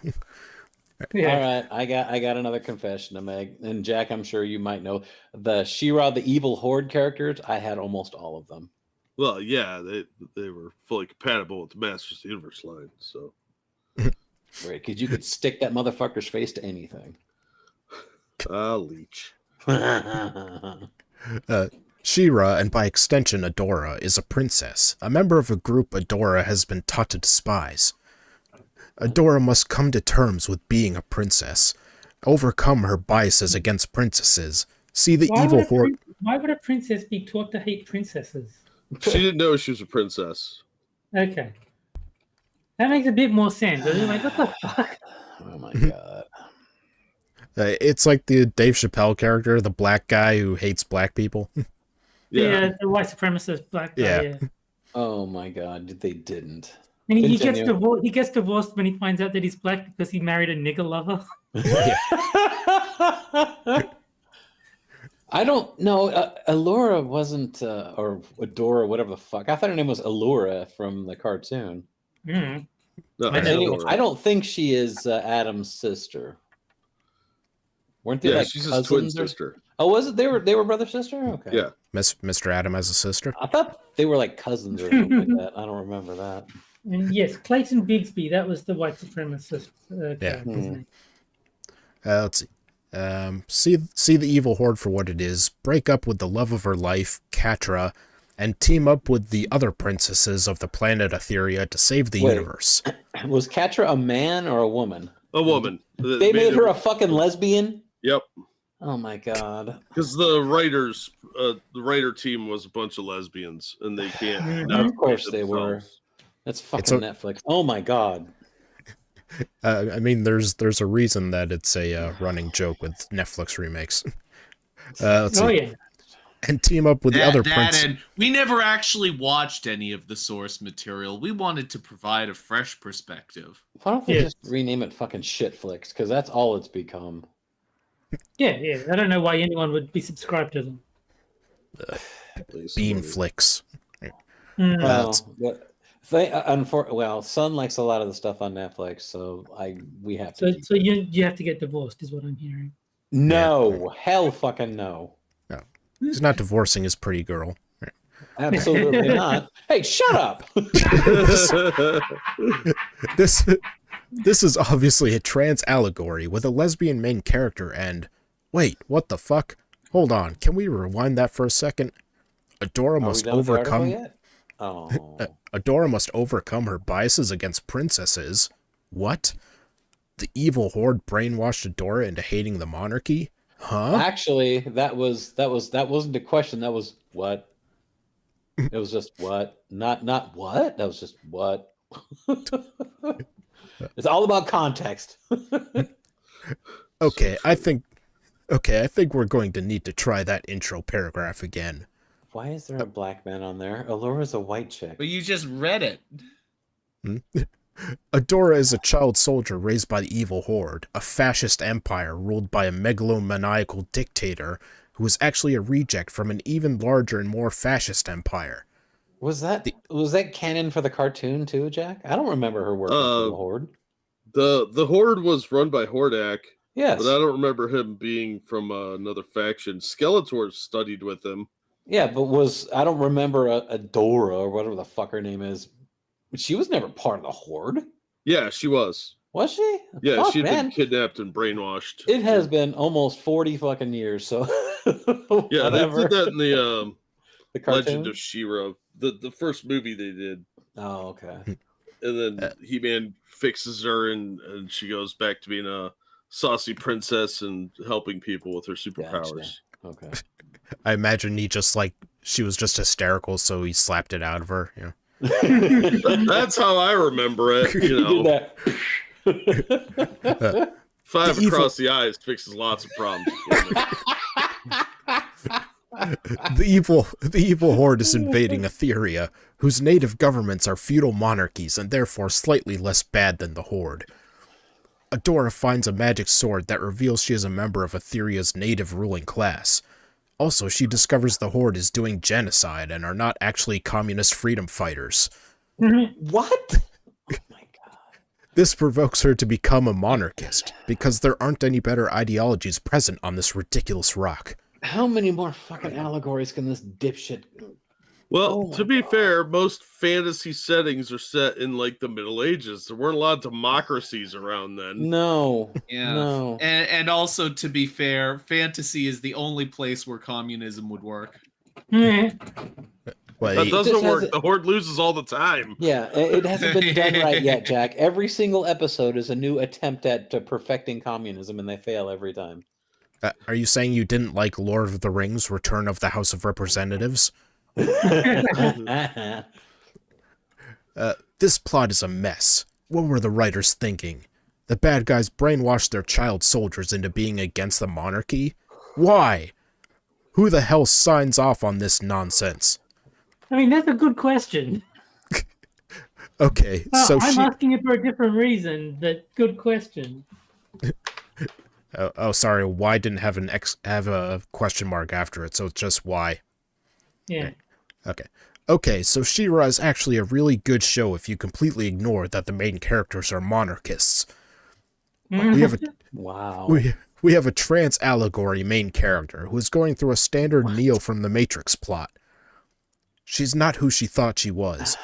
Yeah. All right, I got another confession to make. And Jack, I'm sure you might know the She-Ra, the evil horde characters. I had almost all of them. Well, yeah, they were fully compatible with the Masters of the Universe line. So Right, because you could stick that motherfucker's face to anything. Leech. She-Ra, and by extension Adora, is a princess, a member of a group Adora has been taught to despise. Adora must come to terms with being a princess, overcome her biases against princesses, see the evil horde... Why would a princess be taught to hate princesses? She didn't know she was a princess. Okay. That makes a bit more sense. I'm like, what the fuck? Oh my god. It's like the Dave Chappelle character, the black guy who hates black people. Yeah, the white supremacist black guy. Yeah. Oh my god, they didn't. And he gets Continue. divorced. He gets divorced when he finds out that he's black because he married a nigger lover. I don't know. Allura wasn't, or Adora, whatever the fuck. I thought her name was Allura from the cartoon. Mm. No, I know. Anyway, I don't think she is Adam's sister. Weren't they Yeah, like she's his twin cousins? sister. Oh, was it? They were brother sister. Okay. Yeah. Mr. Adam has a sister. I thought they were like cousins or something like that. I don't remember that. And yes, Clayton Bigsby. That was the white supremacist. Character's name. Let's see. See the evil horde for what it is, break up with the love of her life, Catra, and team up with the other princesses of the planet Etheria to save the Wait. universe. Was Catra a man or a woman? A woman. They made her a fucking lesbian? Yep. Oh my god. Because the writer team was a bunch of lesbians, and they can't. Mhm. not Of course be they were. themselves. That's fucking Netflix. Oh my god. I mean, there's a reason that it's a running joke with Netflix remakes. Let's Oh see. yeah. And team up with the other prince. And we never actually watched any of the source material. We wanted to provide a fresh perspective. Why don't we Yeah. just rename it fucking Shitflix? Because that's all it's become. Yeah. I don't know why anyone would be subscribed to them. Bean flicks. Mm. Well, Son likes a lot of the stuff on Netflix, so we have to. So you have to get divorced, is what I'm hearing. No, hell, fucking no, He's not divorcing his pretty girl. absolutely not. Hey, shut up. This is obviously a trans allegory with a lesbian main character and... Wait, what the fuck? Hold on, can we rewind that for a second? Adora must overcome... Oh, Adora must overcome her biases against princesses. What? The evil horde brainwashed Adora into hating the monarchy? Huh? actually, that wasn't a question. That was what. It was just what, not what. That was just what. It's all about context. Okay, I think we're going to need to try that intro paragraph again. Why is there a black man on there? Allura's a white chick. But you just read it. Adora is a child soldier raised by the evil horde, a fascist empire ruled by a megalomaniacal dictator who is actually a reject from an even larger and more fascist empire. Was that canon for the cartoon too, Jack? I don't remember her working for the Horde. The Horde was run by Hordak, Yes. but I don't remember him being from another faction. Skeletor studied with him. Yeah, but I don't remember Adora or whatever the fuck her name is. She was never part of the Horde. Yeah, she was. Was she? Yeah, Fuck, she'd man. been kidnapped and brainwashed. It has been almost 40 fucking years, so Yeah, whatever. they did that in the The cartoon? Legend of She-Ra, the first movie they did. Oh, okay. And then He-Man fixes her, and she goes back to being a saucy princess and helping people with her superpowers. Gotcha. Okay. I imagine she was just hysterical, so he slapped it out of her. You know? That's how I remember it. You Did know, that. five The across the eyes fixes lots of problems. For me. The evil horde is invading Etheria, whose native governments are feudal monarchies and therefore slightly less bad than the horde. Adora finds a magic sword that reveals she is a member of Etheria's native ruling class. Also, she discovers the horde is doing genocide and are not actually communist freedom fighters. What? Oh my god. This provokes her to become a monarchist, because there aren't any better ideologies present on this ridiculous rock. How many more fucking allegories can this dipshit? Well, Oh my to be God. fair, most fantasy settings are set in like the Middle Ages. There weren't a lot of democracies around then. No. Yeah. No. And also, to be fair, fantasy is the only place where communism would work. Yeah. Well, That doesn't just work. has- The Horde loses all the time. Yeah, it hasn't been done right yet, Jack. Every single episode is a new attempt at perfecting communism, and they fail every time. are you saying you didn't like Lord of the Rings: Return of the House of Representatives? This plot is a mess. What were the writers thinking? The bad guys brainwashed their child soldiers into being against the monarchy? Why? Who the hell signs off on this nonsense? I mean, that's a good question. Okay, so I'm she... asking it for a different reason, but good question. Oh, sorry, why didn't have have a question mark after it, so it's just why. Yeah. Okay, so She-Ra is actually a really good show if you completely ignore that the main characters are monarchists. We have a Wow. we have a trans allegory main character who is going through a standard Neo from the Matrix plot. She's not who she thought she was.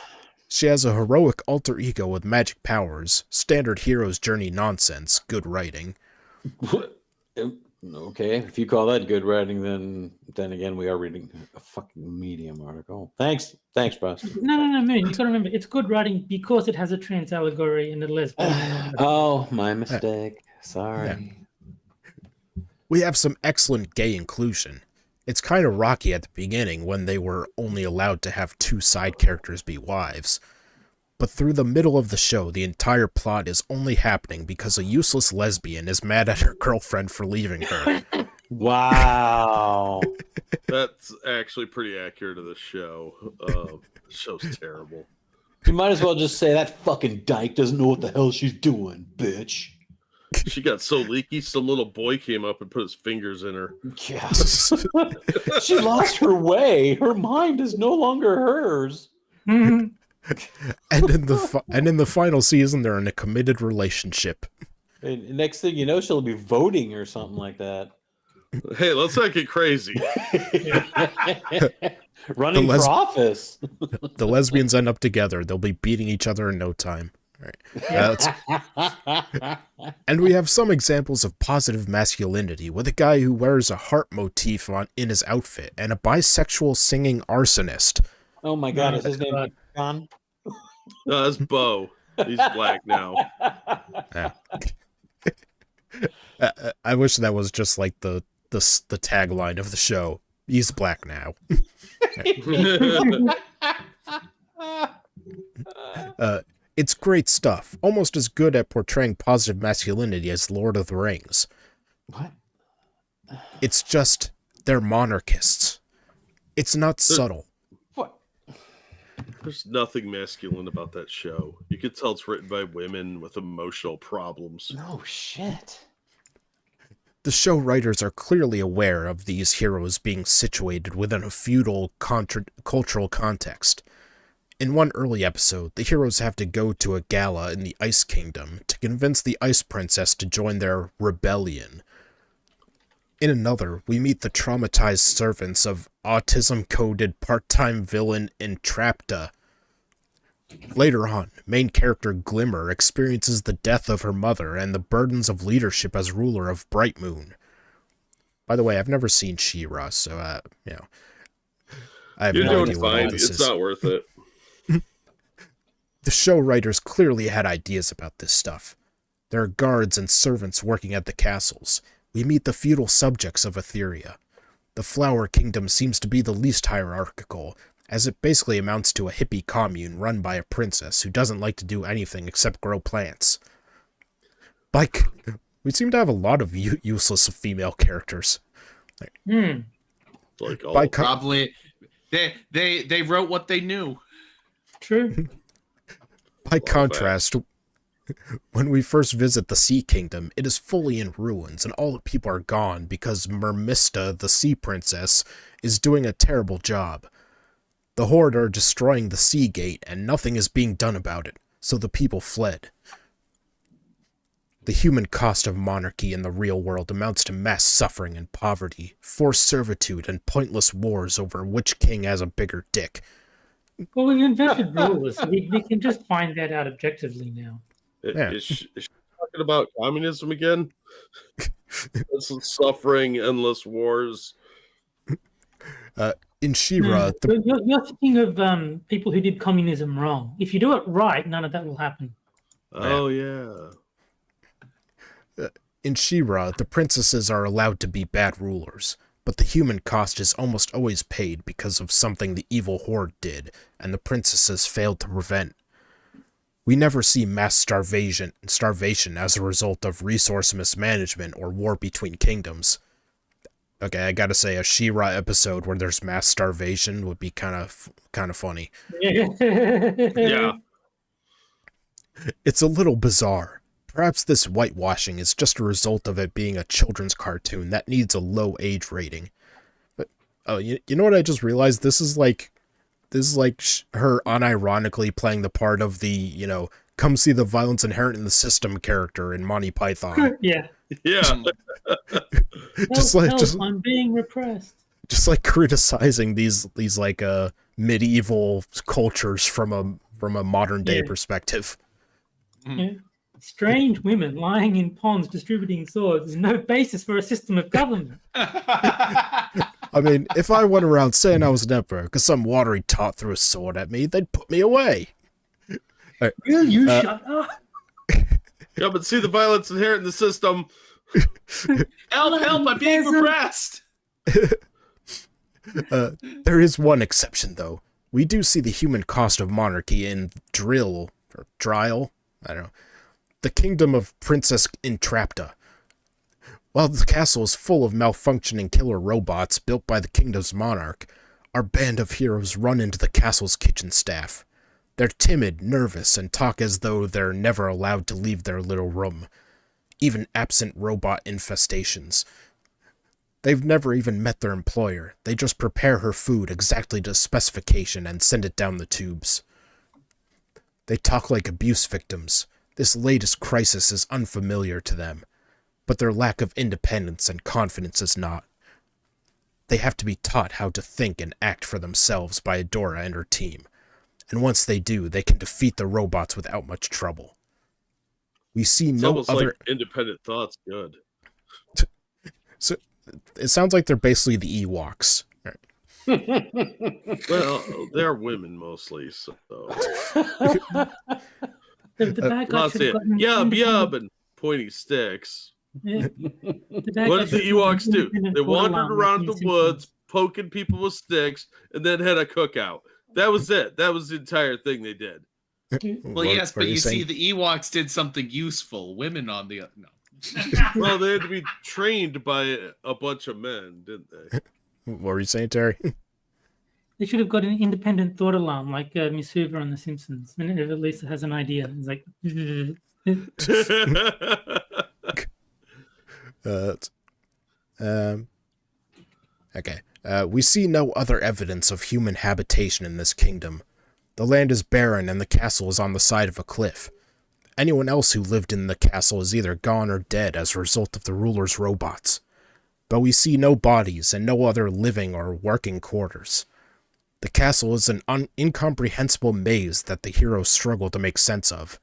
She has a heroic alter ego with magic powers, standard hero's journey nonsense, good writing. Okay, if you call that good writing, then again, we are reading a fucking Medium article. Thanks, Bros. No, Moon. You got to remember, it's good writing because it has a trans allegory and a lesbian. Oh, my mistake. Sorry. We have some excellent gay inclusion. It's kind of rocky at the beginning when they were only allowed to have 2 side characters be wives. But through the middle of the show, the entire plot is only happening because a useless lesbian is mad at her girlfriend for leaving her. Wow. That's actually pretty accurate to the show. The show's terrible. You might as well just say that fucking dyke doesn't know what the hell she's doing, bitch. She got so leaky, some little boy came up and put his fingers in her. Yeah. She lost her way. Her mind is no longer hers. Mhm. And in the final season, they're in a committed relationship. And next thing you know, she'll be voting or something like that. Hey, let's not get crazy. Running The for office. The lesbians end up together. They'll be beating each other in no time. Right. And we have some examples of positive masculinity with a guy who wears a heart motif in his outfit and a bisexual singing arsonist. Oh my God, No, is his that's name not- John? No, that's Bo. He's black now. I wish that was just like the tagline of the show. He's black now. It's great stuff. Almost as good at portraying positive masculinity as Lord of the Rings. What? It's just, they're monarchists. It's not subtle. What? There's nothing masculine about that show. You could tell it's written by women with emotional problems. No shit. The show writers are clearly aware of these heroes being situated within a feudal cultural context. In one early episode, the heroes have to go to a gala in the Ice Kingdom to convince the Ice Princess to join their rebellion. In another, we meet the traumatized servants of autism-coded part-time villain Entrapta. Later on, main character Glimmer experiences the death of her mother and the burdens of leadership as ruler of Bright Moon. By the way, I've never seen She-Ra, so, I have You're no doing idea what all fine. this It's is. not worth it. The show writers clearly had ideas about this stuff. There are guards and servants working at the castles. We meet the feudal subjects of Etheria. The Flower Kingdom seems to be the least hierarchical, as it basically amounts to a hippie commune run by a princess who doesn't like to do anything except grow plants. Like, we seem to have a lot of useless female characters. Like all By Probably they wrote what they knew. True. By contrast, when we first visit the Sea Kingdom, it is fully in ruins and all the people are gone because Mermista, the Sea Princess, is doing a terrible job. The Horde are destroying the Sea Gate and nothing is being done about it, so the people fled. The human cost of monarchy in the real world amounts to mass suffering and poverty, forced servitude, and pointless wars over which king has a bigger dick. Well, we've invented rulers. We can just find that out objectively now. Yeah. Is she talking about communism again? Endless suffering, endless wars. In She-Ra, You're thinking of people who did communism wrong. If you do it right, none of that will happen. Oh yeah. In She-Ra, the princesses are allowed to be bad rulers, but the human cost is almost always paid because of something the evil horde did, and the princesses failed to prevent. We never see mass starvation as a result of resource mismanagement or war between kingdoms. Okay, I gotta say, a She-Ra episode where there's mass starvation would be kind of funny. Yeah. It's a little bizarre. Perhaps this whitewashing is just a result of it being a children's cartoon that needs a low age rating. But you know what I just realized? This is like her unironically playing the part of the, come see the violence inherent in the system character in Monty Python. Yeah. Yeah. Help, I'm being repressed. Just like criticizing these like medieval cultures from a modern day perspective. Yeah. Strange women lying in ponds distributing swords is no basis for a system of government. I mean, if I went around saying I was an emperor because some watery tot threw a sword at me, they'd put me away. Right. Will you shut up? Yeah, but see the violence inherent in the system. Help, I'm being repressed. There is one exception, though. We do see the human cost of monarchy in Drill, I don't know, the kingdom of Princess Entrapta. While the castle is full of malfunctioning killer robots built by the kingdom's monarch, our band of heroes run into the castle's kitchen staff. They're timid, nervous, and talk as though they're never allowed to leave their little room, even absent robot infestations. They've never even met their employer. They just prepare her food exactly to specification and send it down the tubes. They talk like abuse victims. This latest crisis is unfamiliar to them, but their lack of independence and confidence is not. They have to be taught how to think and act for themselves by Adora and her team, and once they do, they can defeat the robots without much trouble. We see It's no almost other... like independent thought's good. So, it sounds like they're basically the Ewoks. Well, they're women mostly, so. The bad guy Lots should have of gotten yub and pointy sticks. Yeah. What did the Ewoks do? They wandered around the woods, poking people with sticks, and then had a cookout. That was it. That was the entire thing they did. Well, yes, but you see, the Ewoks did something useful. Women on the no. Well, they had to be trained by a bunch of men, didn't they? What were you saying, Terry? They should have got an independent thought alarm like Miss Hoover on The Simpsons. When it at least has an idea. It's like... Okay. We see no other evidence of human habitation in this kingdom. The land is barren and the castle is on the side of a cliff. Anyone else who lived in the castle is either gone or dead as a result of the ruler's robots. But we see no bodies and no other living or working quarters. The castle is an incomprehensible maze that the heroes struggle to make sense of.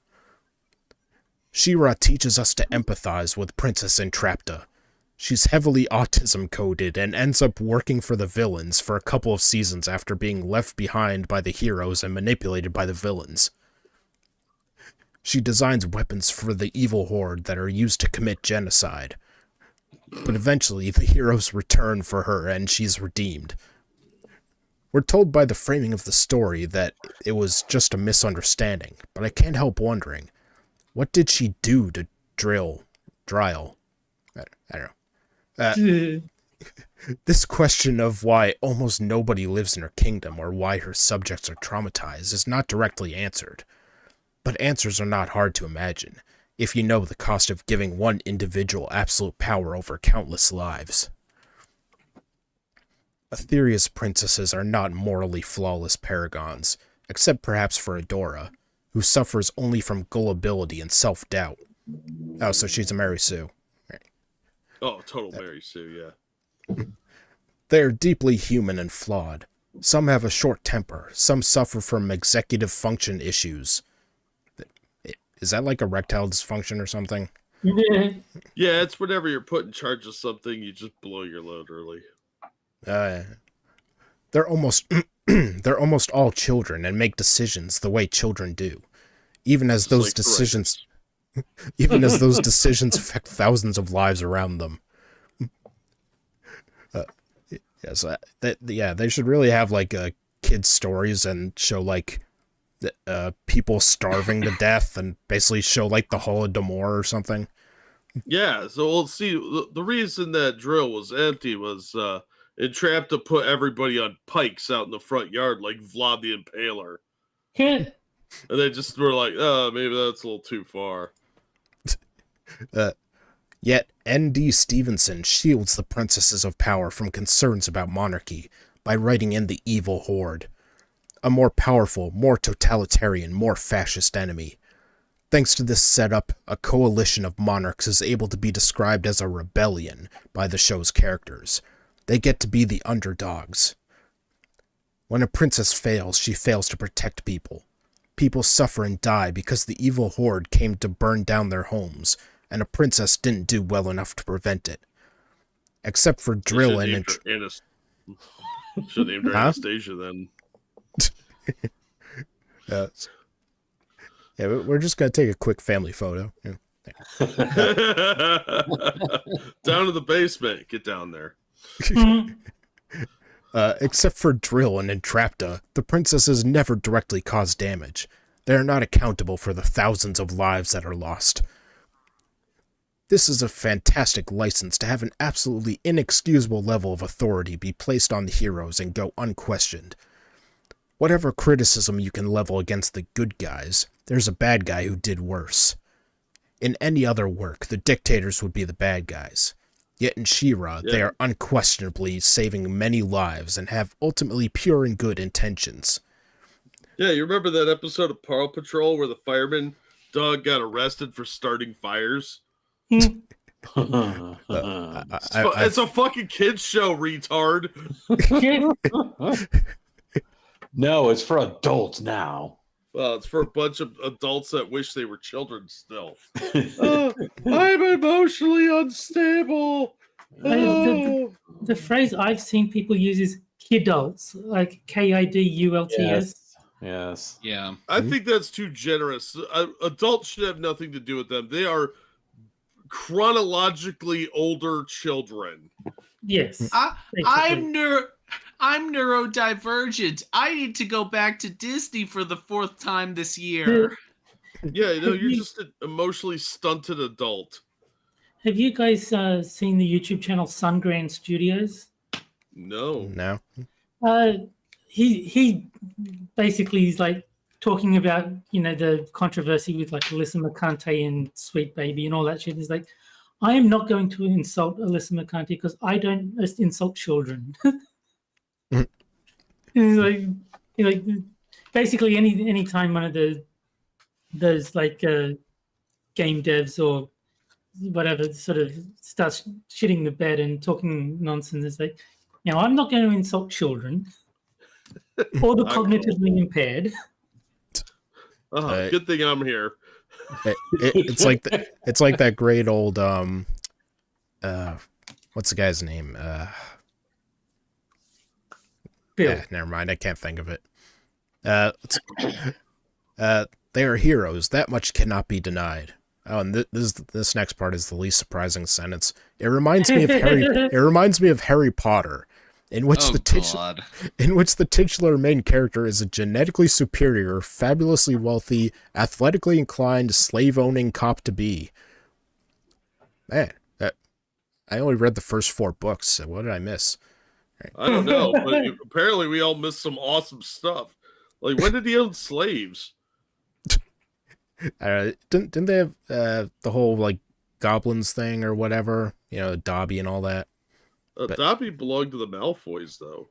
She-Ra teaches us to empathize with Princess Entrapta. She's heavily autism-coded and ends up working for the villains for a couple of seasons after being left behind by the heroes and manipulated by the villains. She designs weapons for the evil horde that are used to commit genocide. But eventually, the heroes return for her and she's redeemed. We're told by the framing of the story that it was just a misunderstanding, but I can't help wondering, what did she do to Dryle? I don't know. This question of why almost nobody lives in her kingdom or why her subjects are traumatized is not directly answered. But answers are not hard to imagine, if you know the cost of giving one individual absolute power over countless lives. Etheria's princesses are not morally flawless paragons, except perhaps for Adora, who suffers only from gullibility and self-doubt. Oh, so she's a Mary Sue. Oh, total Mary Sue, yeah. They are deeply human and flawed. Some have a short temper. Some suffer from executive function issues. Is that like erectile dysfunction or something? Yeah. Yeah, it's whenever you're put in charge of something, you just blow your load early. They're almost they're almost all children and make decisions the way children do. Even as Just those like decisions even as those decisions affect thousands of lives around them. Yes, they should really have like kids' stories and show like people starving to death and basically show like the Holodomor or something. Yeah, so we'll see. The reason that drill was empty was entrapped to put everybody on pikes out in the front yard like Vlad the Impaler. Yeah. And they just were like, oh, maybe that's a little too far. Yet N.D. Stevenson shields the princesses of power from concerns about monarchy by writing in the evil horde, a more powerful, more totalitarian, more fascist enemy. Thanks to this setup, a coalition of monarchs is able to be described as a rebellion by the show's characters. They get to be the underdogs. When a princess fails, she fails to protect people. People suffer and die because the evil horde came to burn down their homes, and a princess didn't do well enough to prevent it. Except for Drill and... Should have named her Huh? Anastasia then. Yeah, we're just going to take a quick family photo. Yeah. Down to the basement. Get down there. Except for Drill and Entrapta, the princesses never directly cause damage. They are not accountable for the thousands of lives that are lost. This is a fantastic license to have an absolutely inexcusable level of authority be placed on the heroes and go unquestioned. Whatever criticism you can level against the good guys, there's a bad guy who did worse. In any other work, the dictators would be the bad guys. Yet in She-Ra, they are unquestionably saving many lives and have ultimately pure and good intentions. Yeah, you remember that episode of Paw Patrol where the fireman dog got arrested for starting fires? It's a fucking kids show, retard. No, it's for adults now. Well, it's for a bunch of adults that wish they were children still. I'm emotionally unstable. Oh. The phrase I've seen people use is kidults, like KIDULTS. Yes. Yeah. I think that's too generous. Adults should have nothing to do with them. They are chronologically older children. Yes. I'm neurodivergent. I need to go back to Disney for the 4th time this year. Yeah, you're just an emotionally stunted adult. Have you guys seen the YouTube channel Sungrand Studios? No. He basically is like talking about, the controversy with like Alyssa McConaughey and Sweet Baby and all that shit. He's like, I am not going to insult Alyssa McConaughey because I don't insult children. like basically any time one of those like game devs or whatever sort of starts shitting the bed and talking nonsense, it's like, I'm not going to insult children or the cognitively impaired. Good thing I'm here. It's like that great old what's the guy's name? Bill. Yeah, never mind. I can't think of it. They are heroes. That much cannot be denied. Oh, and this next part is the least surprising sentence. It reminds me of Harry Potter, in which the titular main character is a genetically superior, fabulously wealthy, athletically inclined, slave-owning cop-to-be. Man, I only read the first 4 books, so what did I miss? I don't know, but apparently we all missed some awesome stuff. Like, when did he own slaves? Didn't they have the whole like goblins thing or whatever? Dobby and all that. Dobby belonged to the Malfoys, though.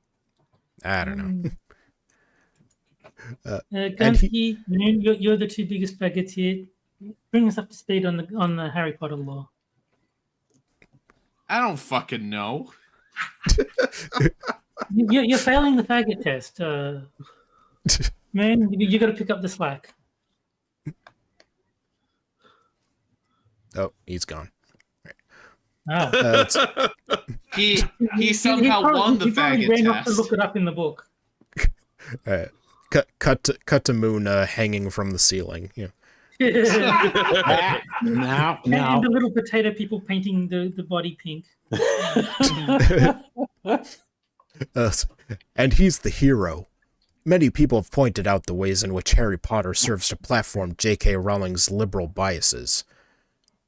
I don't know. Gunky, you're the 2 biggest faggots here. bring us up to speed on the Harry Potter lore. I don't fucking know. You're failing the faggot test, man. You got to pick up the slack. Oh, he's gone. Oh. He somehow won the he probably faggot ran off to test. look it up in the book. Cut to Moon hanging from the ceiling. Yeah. Now, And the little potato people painting the body pink. And he's the hero. Many people have pointed out the ways in which Harry Potter serves to platform J.K. Rowling's liberal biases.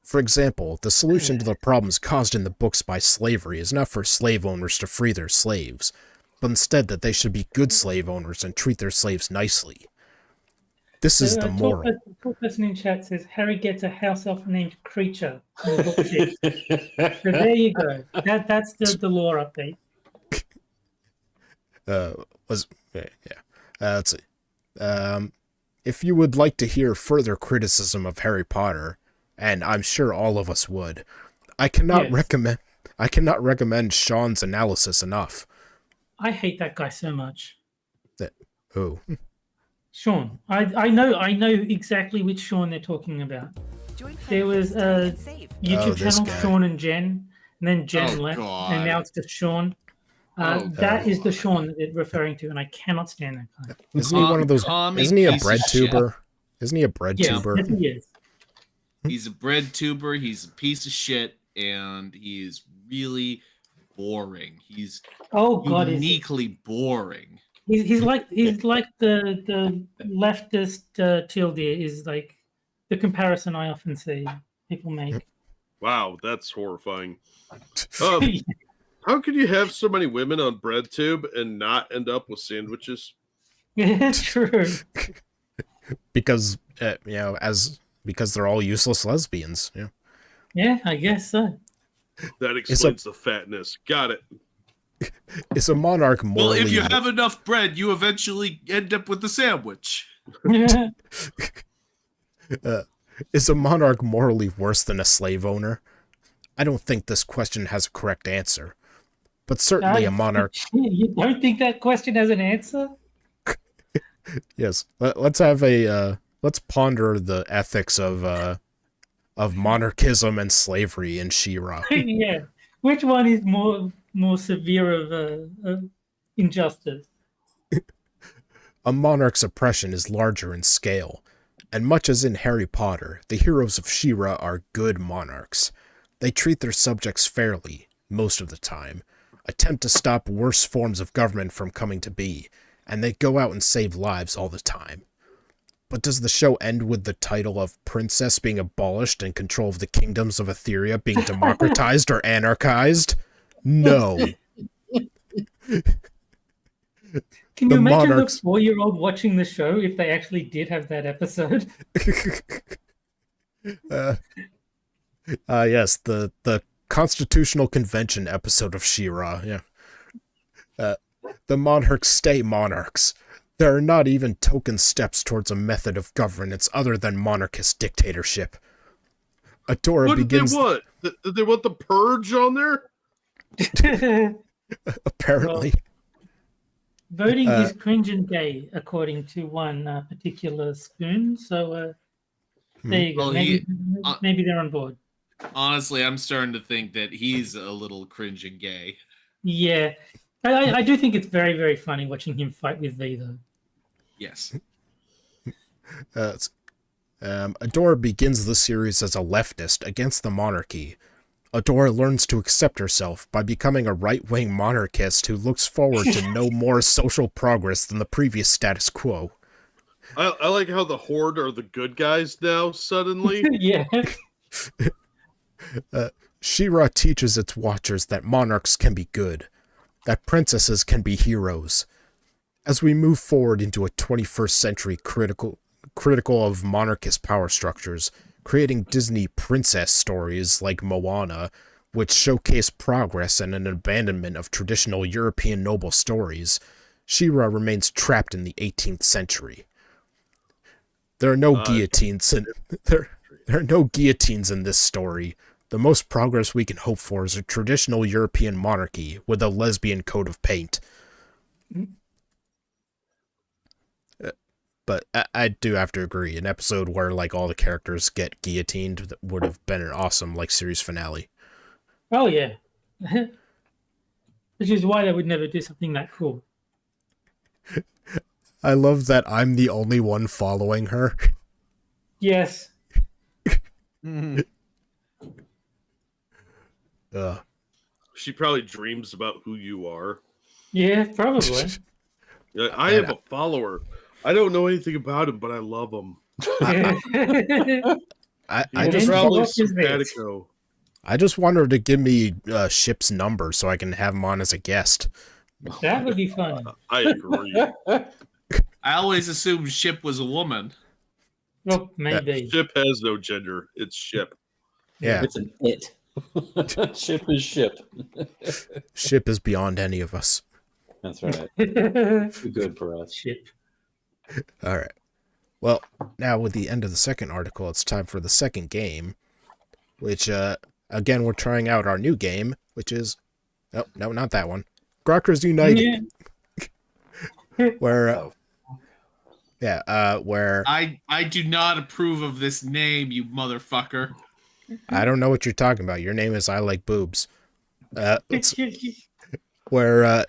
For example, the solution to the problems caused in the books by slavery is not for slave owners to free their slaves, but instead that they should be good slave owners and treat their slaves nicely. This is the moral. Talk person in chat says Harry gets a house elf named Creature in the book 6. So there you go. That's the lore update. Let's see. If you would like to hear further criticism of Harry Potter, and I'm sure all of us would, I cannot recommend Sean's analysis enough. I hate that guy so much. Who? Sean. I know exactly which Sean they're talking about. There was a YouTube channel, guy. Sean and Jen, and then Jen left, God. and now it's just Sean. That is the Sean that they're referring to, and I cannot stand that guy. Isn't he one of those? Isn't he a piece of bread shit. tuber? Isn't he a bread tuber? Yes, he is. He's a bread tuber. He's a piece of shit, and he is really boring. He's Oh God, uniquely boring. he's like the leftist Tilde is like the comparison I often see people make. Wow, that's horrifying. How could you have so many women on BreadTube and not end up with sandwiches? Yeah, true. Because because they're all useless lesbians. Yeah. Yeah, I guess so. That explains the fatness. Got it. Is a monarch Well, morally? if you have enough bread, you eventually end up with a sandwich. Is a monarch morally worse than a slave owner? I don't think this question has a correct answer, but certainly a monarch. You don't think that question has an answer? Yes. Let's ponder the ethics of monarchism and slavery in She-Ra. Yeah. Which one is more severe of injustice? A monarch's oppression is larger in scale, and much as in Harry Potter, the heroes of She-Ra are good monarchs. They treat their subjects fairly, most of the time, attempt to stop worse forms of government from coming to be, and they go out and save lives all the time. But does the show end with the title of Princess being abolished and control of the kingdoms of Etheria being democratized or anarchized? No. Can The you imagine monarchs- the 4-year-old watching the show if they actually did have that episode? Yes, the Constitutional Convention episode of She-Ra, yeah. The monarchs stay monarchs. There are not even token steps towards a method of governance other than monarchist dictatorship. Adora What begins... did they want? Did they want the purge on there? Apparently. Voting is cringe and gay, according to one particular spoon. So there you go. Well, Maybe they're on board. Honestly, I'm starting to think that he's a little cringe and gay. Yeah. I do think it's very, very funny watching him fight with V, though. Yes. Adora begins the series as a leftist against the monarchy. Adora learns to accept herself by becoming a right-wing monarchist who looks forward to no more social progress than the previous status quo. I like how the Horde are the good guys now, suddenly. Yeah. She-Ra teaches its watchers that monarchs can be good, that princesses can be heroes. As we move forward into a 21st century critical of monarchist power structures, creating Disney princess stories like Moana, which showcase progress and an abandonment of traditional European noble stories, She-Ra remains trapped in the 18th century. There are no guillotines and There are no guillotines in this story. The most progress we can hope for is a traditional European monarchy with a lesbian coat of paint. But I do have to agree, an episode where like all the characters get guillotined would have been an awesome like series finale. Oh yeah. Which is why they would never do something that cool. I love that I'm the only one following her. Yes. She probably dreams about who you are. Yeah, probably. I have a follower. I don't know anything about him, but I love him. I He's just probably What's his name? simpatico. I just want her to give me Ship's number so I can have him on as a guest. That would be fun. I agree. I always assumed Ship was a woman. Well, maybe. Ship has no gender. It's Ship. Yeah, It's an it. Ship is ship. Ship is beyond any of us. That's right. Too good for us. Shit. All right. Well, now with the end of the second article, it's time for the second game, which, again, we're trying out our new game, which is, oh, no, not that one. Grokers United, where, where, I do not approve of this name, you motherfucker. I don't know what you're talking about. Your name is I Like Boobs. Where,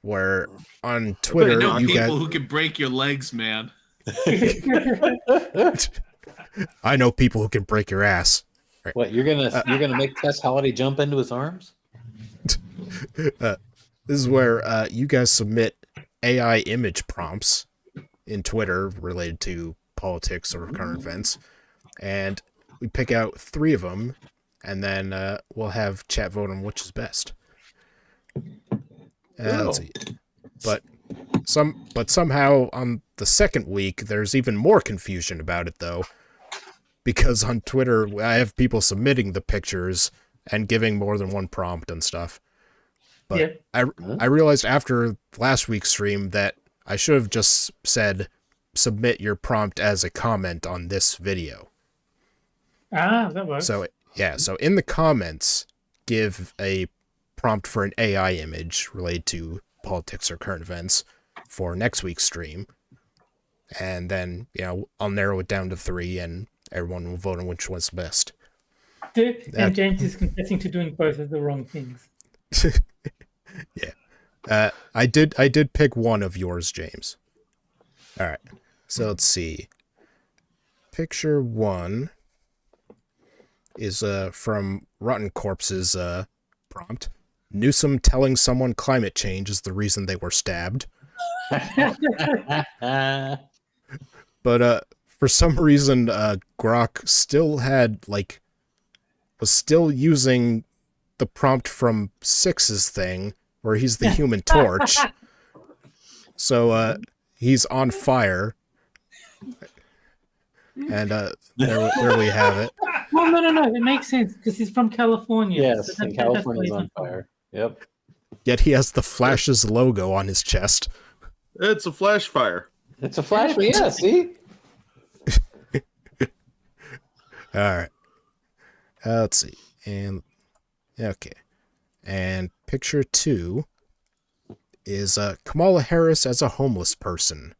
where on Twitter, I know you people got, who can break your legs, man. I know people who can break your ass. What you're gonna make Tess Holiday jump into his arms? This is where you guys submit AI image prompts in Twitter related to politics or current events, and we pick out 3 of them, and then we'll have chat vote on which is best. Let's see. But somehow on the second week, there's even more confusion about it, though, because on Twitter I have people submitting the pictures and giving more than one prompt and stuff. But Yeah. I realized after last week's stream that I should have just said, submit your prompt as a comment on this video. That works. So in the comments, give a prompt for an AI image related to politics or current events for next week's stream. And then, I'll narrow it down to 3 and everyone will vote on which one's best. And James is confessing to doing both of the wrong things. Yeah. I did pick one of yours, James. All right. So let's see. Picture 1 is from Rotten Corpse's prompt. Newsom telling someone climate change is the reason they were stabbed. But for some reason, Grok still was still using the prompt from Six's thing, where he's the Human Torch. So he's on fire. And there we have it. Well, no. It makes sense because he's from California. Yes, So and that's what California's he's on fire. Yep. Yet he has the Flash's logo on his chest. It's a flash fire. It's a flash. Yeah, see? All right. Let's see. And okay. And picture 2 is Kamala Harris as a homeless person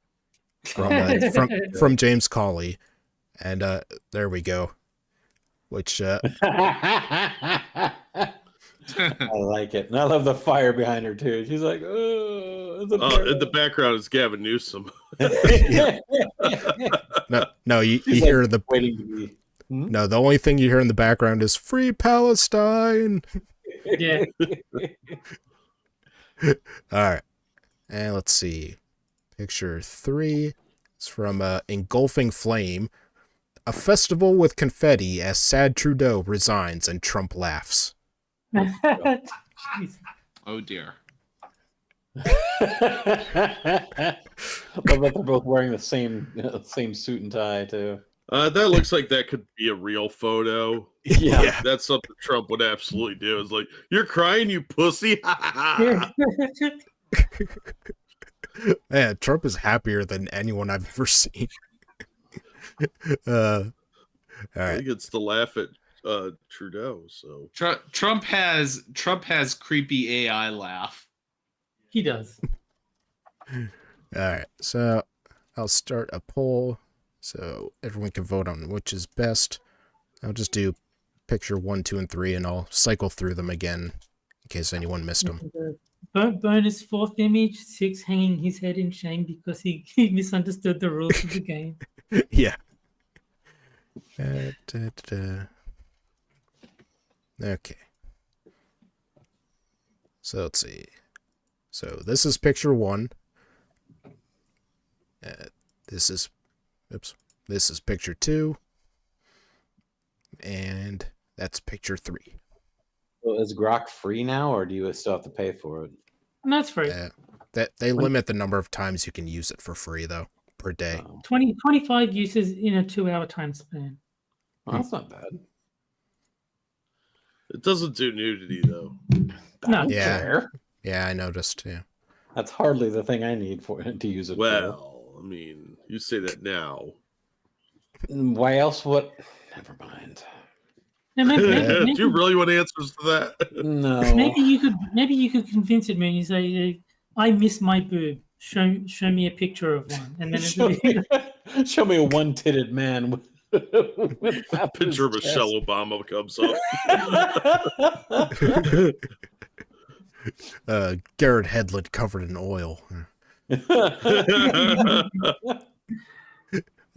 from James Cawley. And there we go. Which I like it. And I love the fire behind her too. She's like, oh, it's a In the background is Gavin Newsom. no, you She's hear like the waiting to be. no. The only thing you hear in the background is "Free Palestine." Yeah. All right, and let's see. Picture 3 is from Engulfing Flame, a festival with confetti as sad Trudeau resigns and Trump laughs. Jeez. Oh dear. Love that they're both wearing the same suit and tie too. That looks like that could be a real photo. Yeah. That's something Trump would absolutely do. It's like, you're crying, you pussy. Man, Trump is happier than anyone I've ever seen. All He right. gets to laugh at Trudeau. So Trump has creepy AI laugh. He does. All right. So I'll start a poll so everyone can vote on which is best. I'll just do picture 1, 2, and 3, and I'll cycle through them again in case anyone missed them. Bonus fourth image, 6 hanging his head in shame because he misunderstood the rules of the game. Yeah. Da, da, da. Okay. So let's see. So this is picture 1. This is, oops. This is picture 2. And that's picture 3. So is Grok free now, or do you still have to pay for it? And that's free. That they limit the number of times you can use it for free though per day. Oh, 25 uses in a 2-hour time span. well, that's not bad. it doesn't do nudity though. I don't Yeah. care. Yeah, I noticed. Yeah. That's hardly the thing I need for to use it for. Well, I mean, you say that now. Why else would? Never mind. Now, Do you really want answers to that? No. maybe you could convince it, man. You say, "I miss my boob. Show me a picture of one," and then show me a one-titted man with A picture of Michelle Obama comes up. Garrett Hedlund covered in oil.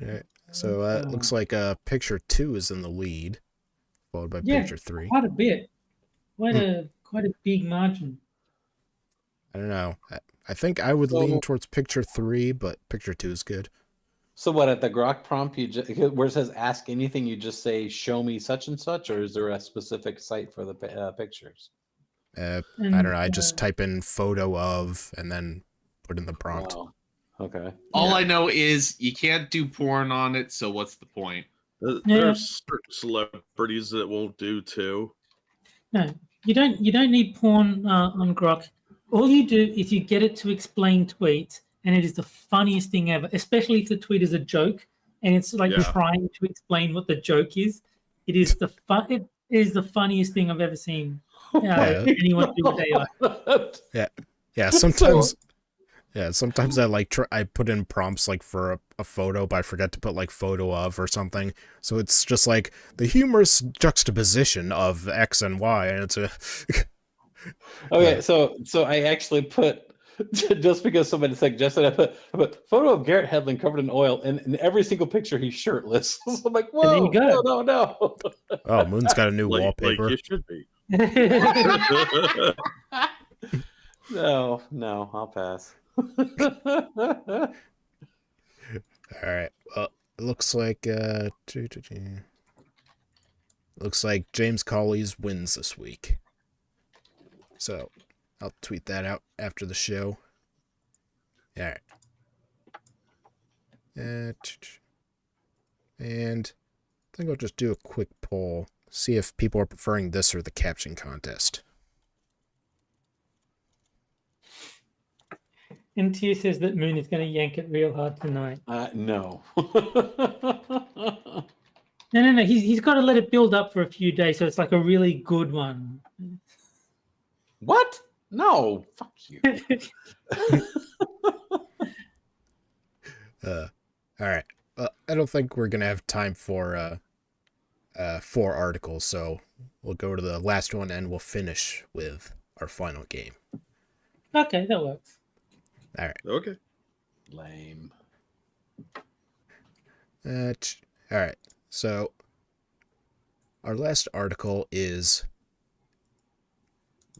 Alright, so it looks like picture 2 is in the lead, followed by picture 3. quite a bit, quite a big margin. I don't know. I think I would lean towards picture 3, but picture 2 is good. So what, at the Grok prompt, you just, where it says ask anything, you just say show me such and such, or is there a specific site for the pictures? I don't know. I just type in photo of and then put in the prompt. Wow. Okay. All I know is you can't do porn on it, so what's the point? There's certain celebrities that won't do too. No, you don't need porn on Grok. All you do is you get it to explain tweets, and it is the funniest thing ever. Especially if the tweet is a joke, and it's like trying to explain what the joke is. It is it is the funniest thing I've ever seen. Anyone do with AI. Yeah. Sometimes. Yeah, sometimes I I put in prompts like for a photo, but I forget to put like photo of or something. So it's just like the humorous juxtaposition of X and Y, and it's a. Okay, so I actually put, just because somebody suggested, I put photo of Garrett Hedlund covered in oil, and in every single picture he's shirtless. So I'm like, whoa, there you go. no. Oh, Moon's got a new wallpaper. Like you should be. No, I'll pass. All right. Well, it looks like James Colley's wins this week. So I'll tweet that out after the show. All right. And I think I'll just do a quick poll, see if people are preferring this or the caption contest. NT says that Moon is going to yank it real hard tonight. No. No. He's got to let it build up for a few days, so it's like a really good one. What? No. Fuck you. All right. I don't think we're gonna have time for 4 articles, so we'll go to the last one and we'll finish with our final game. Okay, that works. All right. Okay. Lame. All right. So our last article is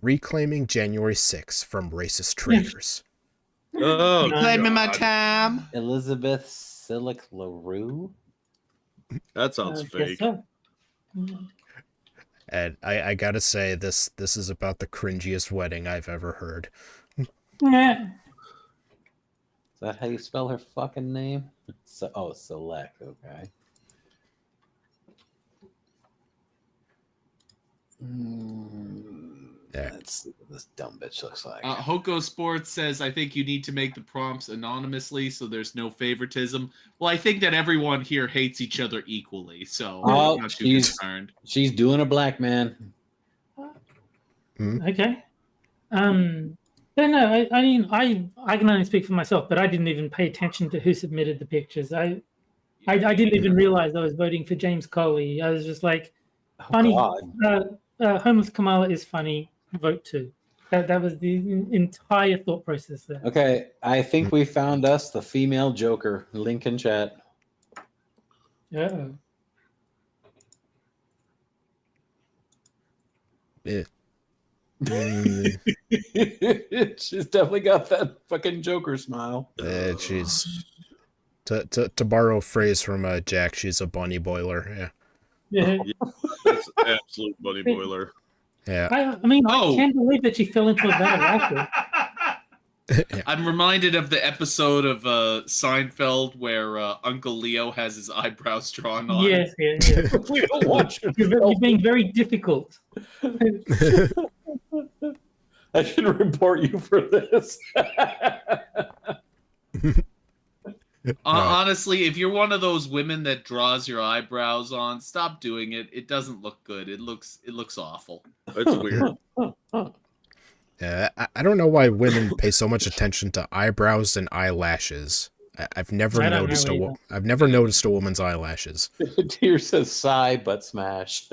Reclaiming January 6th from Racist Traitors. Oh, Claiming my God. time. Elizabeth Silic LaRue. That sounds fake. So. And I gotta say, this is about the cringiest wedding I've ever heard. Yeah. Is that how you spell her fucking name? Select. Okay. Yeah. That's what this dumb bitch looks like. Hoko Sports says, I think you need to make the prompts anonymously so there's no favoritism. Well, I think that everyone here hates each other equally, so Oh, I'm not too she's- concerned. She's doing a black man. Okay. But no, I mean, I can only speak for myself, but I didn't even pay attention to who submitted the pictures. I didn't even realize I was voting for James Coley. I was just like, Oh, funny. God. Homeless Kamala is funny. Vote 2. That was the entire thought process there. Okay, I think we found us the female Joker. Link in chat. Uh-oh. Yeah. She's definitely got that fucking Joker smile. She's to borrow a phrase from Jack. She's a bunny boiler. Yeah. That's an absolute bunny boiler. Yeah. I mean, Oh. I can't believe that she fell into a bad racket. I'm reminded of the episode of Seinfeld where Uncle Leo has his eyebrows drawn on. Yes. We don't watch it. You're being very difficult. I should report you for this. Honestly, if you're one of those women that draws your eyebrows on, stop doing it. It doesn't look good. It looks awful. It's weird. Yeah, I don't know why women pay so much attention to eyebrows and eyelashes. I've never I don't noticed know I've never noticed a woman's eyelashes. Deer says sigh but smash.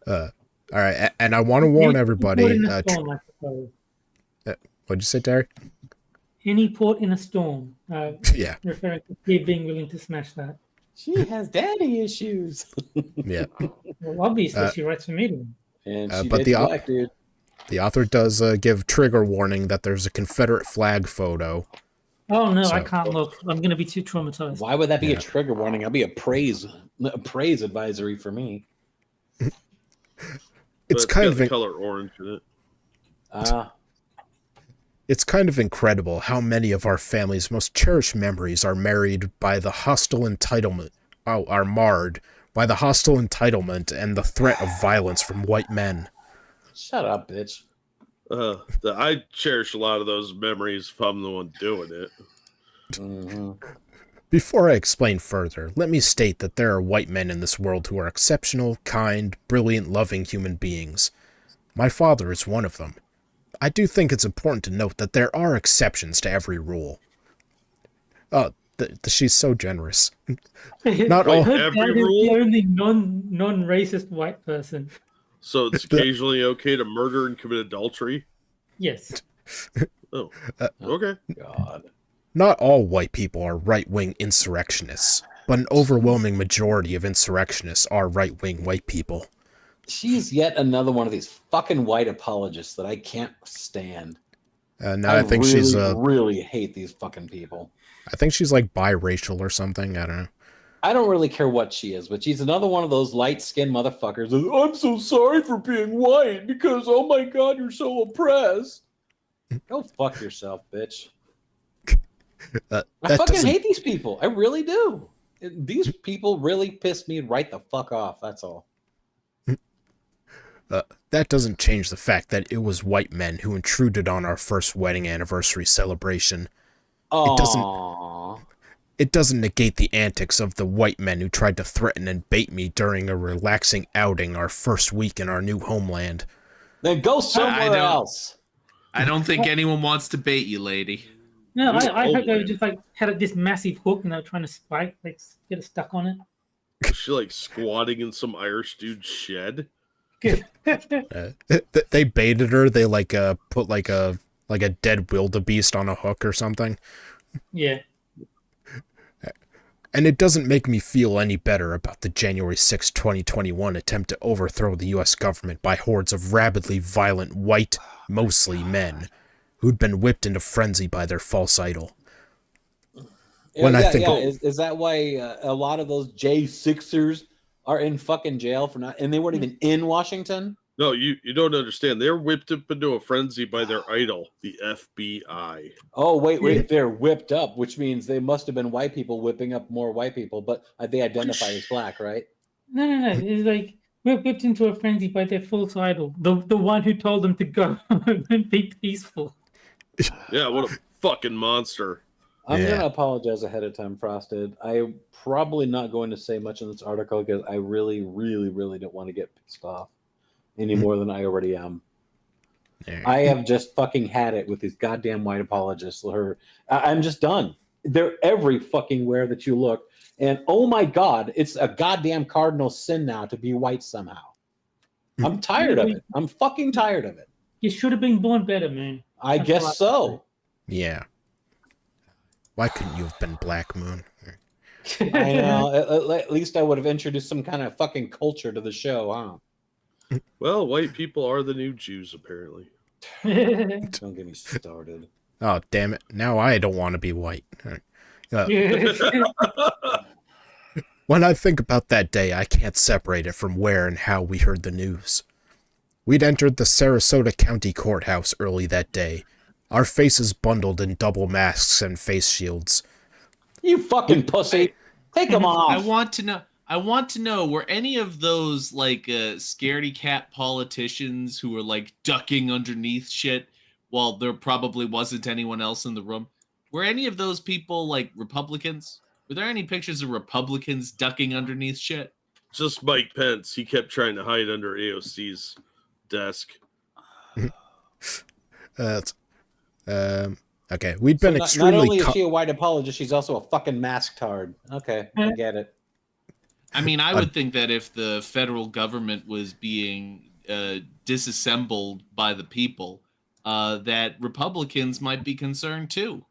All right, and I want to warn everybody. Any port in a storm, I suppose. What'd you say, Terry? Any port in a storm. Yeah, Referring to Steve being willing to smash that. She has daddy issues. yeah. Well, obviously, she writes for Medium. And she But dates the a black dude. The author does give trigger warning that there's a Confederate flag photo. Oh no, I So- can't look. I'm going to be too traumatized. Why would that be Yeah. a trigger warning? That'd be a praise advisory for me. It's But kind got of the color orange in it. It's kind of incredible how many of our family's most cherished memories are marred by the hostile entitlement. Are marred by the hostile entitlement and the threat of violence from white men. Shut up, bitch. I cherish a lot of those memories if I'm the one doing it. Mhm. Before I explain further, let me state that there are white men in this world who are exceptional, kind, brilliant, loving human beings. My father is one of them. I do think it's important to note that there are exceptions to every rule. She's so generous. Not all. Her Every dad is rule? the only non-racist white person. So it's occasionally okay to murder and commit adultery. Yes. Oh, okay. God. Not all white people are right-wing insurrectionists, but an overwhelming majority of insurrectionists are right-wing white people. She's yet another one of these fucking white apologists that I can't stand. No, I think really, she's really hate these fucking people. I think she's like biracial or something. I don't know. I don't really care what she is, but she's another one of those light-skinned motherfuckers. I'm so sorry for being white because, oh my God, you're so oppressed. Go fuck yourself, bitch. I fucking doesn't- hate these people. I really do. These people really piss me right the fuck off. That's all. That doesn't change the fact that it was white men who intruded on our first wedding anniversary celebration. Aww. It doesn't negate the antics of the white men who tried to threaten and bait me during a relaxing outing our first week in our new homeland. Then go I somewhere don't- else. I don't think anyone wants to bait you, lady. No, Who's I heard they Oakland? just like had this massive hook and they were trying to spike, like get it stuck on Is she like squatting in some Irish dude's shed? it. They baited her. They put like a dead wildebeest on a hook or something. Yeah. And it doesn't make me feel any better about the January 6, 2021 attempt to overthrow the U.S. government by hordes of rabidly violent white, mostly men, who'd been whipped into frenzy by their false idol. When I think- Is that why a lot of those J6ers are in fucking jail for not, and they weren't even in Washington? No, you don't understand. They're whipped up into a frenzy by their idol, the FBI. Oh, wait, Yeah. they're whipped up, which means they must have been white people whipping up more white people, but they identify as black, right? No. It's like whipped into a frenzy by their false idol, the one who told them to go home and be peaceful. Yeah, what a fucking monster. I'm Yeah. going to apologize ahead of time, Frosted. I'm probably not going to say much in this article because I really, really, really don't want to get pissed off any more than I already am. I have just fucking had it with these goddamn white apologists. I'm just done. They're every fucking where that you look. And oh my God, it's a goddamn cardinal sin now to be white somehow. I'm tired of it. I'm fucking tired of it. You should have been born better, man. I That's guess all I so. Yeah. Why couldn't you have been Black Moon? I know. At least I would have introduced some kind of fucking culture to the show, huh? Well, white people are the new Jews, apparently. Don't get me started. Oh, damn it. Now I don't want to be white. When I think about that day, I can't separate it from where and how we heard the news. We'd entered the Sarasota County Courthouse early that day, our faces bundled in double masks and face shields. You fucking pussy. Take them off. I want to know, were any of those like scaredy cat politicians who were like ducking underneath shit while there probably wasn't anyone else in the room? Were any of those people like Republicans? Were there any pictures of Republicans ducking underneath shit? Just Mike Pence. He kept trying to hide under AOC's desk. Okay, we'd been extremely... Not only is she a white apologist, she's also a fucking mask-tard. Okay, I get it. I mean, I would think that if the federal government was being disassembled by the people, that Republicans might be concerned too.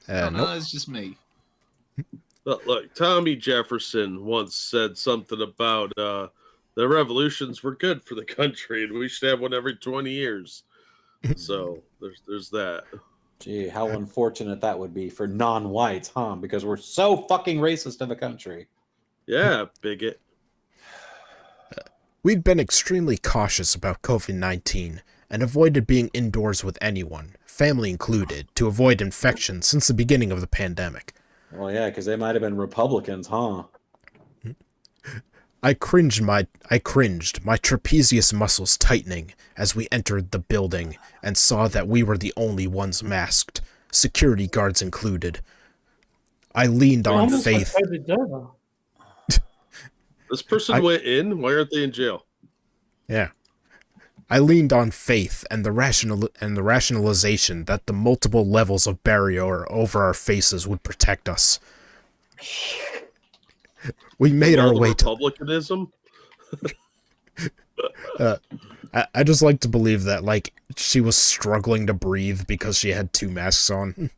nope. It's just me. Look, Tommy Jefferson once said something about the revolutions were good for the country and we should have one every 20 years. So there's that. Gee, how unfortunate that would be for non-whites, huh? Because we're so fucking racist of a country. Yeah, bigot. We'd been extremely cautious about COVID-19 and avoided being indoors with anyone, family included, to avoid infection since the beginning of the pandemic. Well, yeah, because they might have been Republicans, huh? I cringed, my trapezius muscles tightening as we entered the building and saw that we were the only ones masked, security guards included. I leaned on Almost like faith. COVID's over. This person went in. Why aren't they in jail? Yeah. I leaned on faith and the rationalization that the multiple levels of barrier over our faces would protect us. We made our way to republicanism. I just like to believe that, like, she was struggling to breathe because she had two masks on.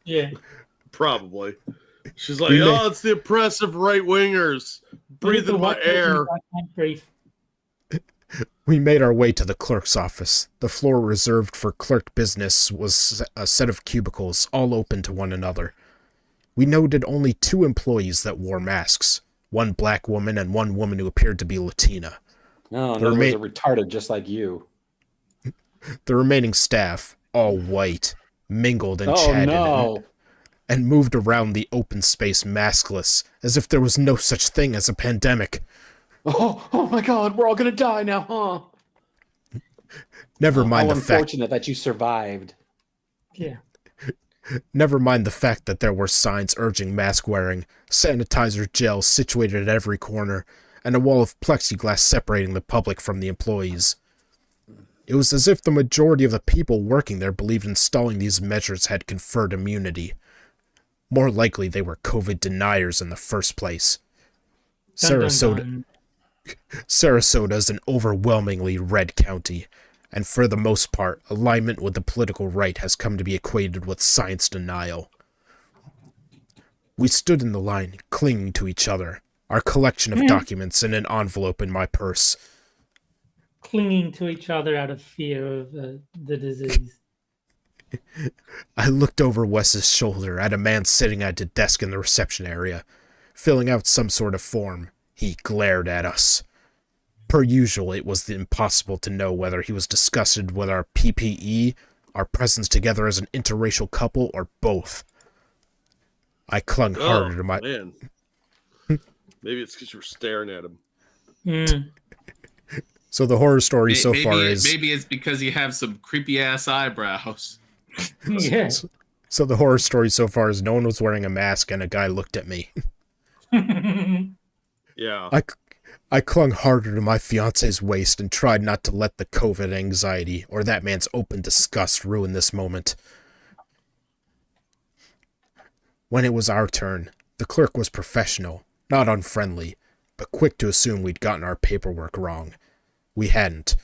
Yeah. Probably. She's like, oh, it's the oppressive right wingers breathing my air. I can't breathe. We made our way to the clerk's office. The floor reserved for clerk business was a set of cubicles, all open to one another. We noted only 2 employees that wore masks, one black woman and one woman who appeared to be Latina. No, those are retarded just like you. The remaining staff, all white, mingled and chatted and moved around the open space maskless, as if there was no such thing as a pandemic. Oh my God, we're all gonna die now, huh? Never mind the fact... unfortunate that you survived. Yeah. Never mind the fact that there were signs urging mask wearing, sanitizer gel situated at every corner, and a wall of plexiglass separating the public from the employees. It was as if the majority of the people working there believed installing these measures had conferred immunity. More likely they were COVID deniers in the first place. Sarasota is an overwhelmingly red county, and for the most part, alignment with the political right has come to be equated with science denial. We stood in the line, clinging to each other, our collection of documents in an envelope in my purse. Clinging to each other out of fear of the disease. I looked over Wes's shoulder at a man sitting at a desk in the reception area, filling out some sort of form. He glared at us. Per usual, it was impossible to know whether he was disgusted with our PPE, our presence together as an interracial couple, or both. I clung harder to my... Man. Maybe it's because you were staring at him. Mm. So the horror story so far is maybe it's because you have some creepy ass eyebrows. Yeah. so the horror story so far is no one was wearing a mask and a guy looked at me. Yeah. I clung harder to my fiance's waist and tried not to let the COVID anxiety or that man's open disgust ruin this moment. When it was our turn, the clerk was professional, not unfriendly, but quick to assume we'd gotten our paperwork wrong. We hadn't.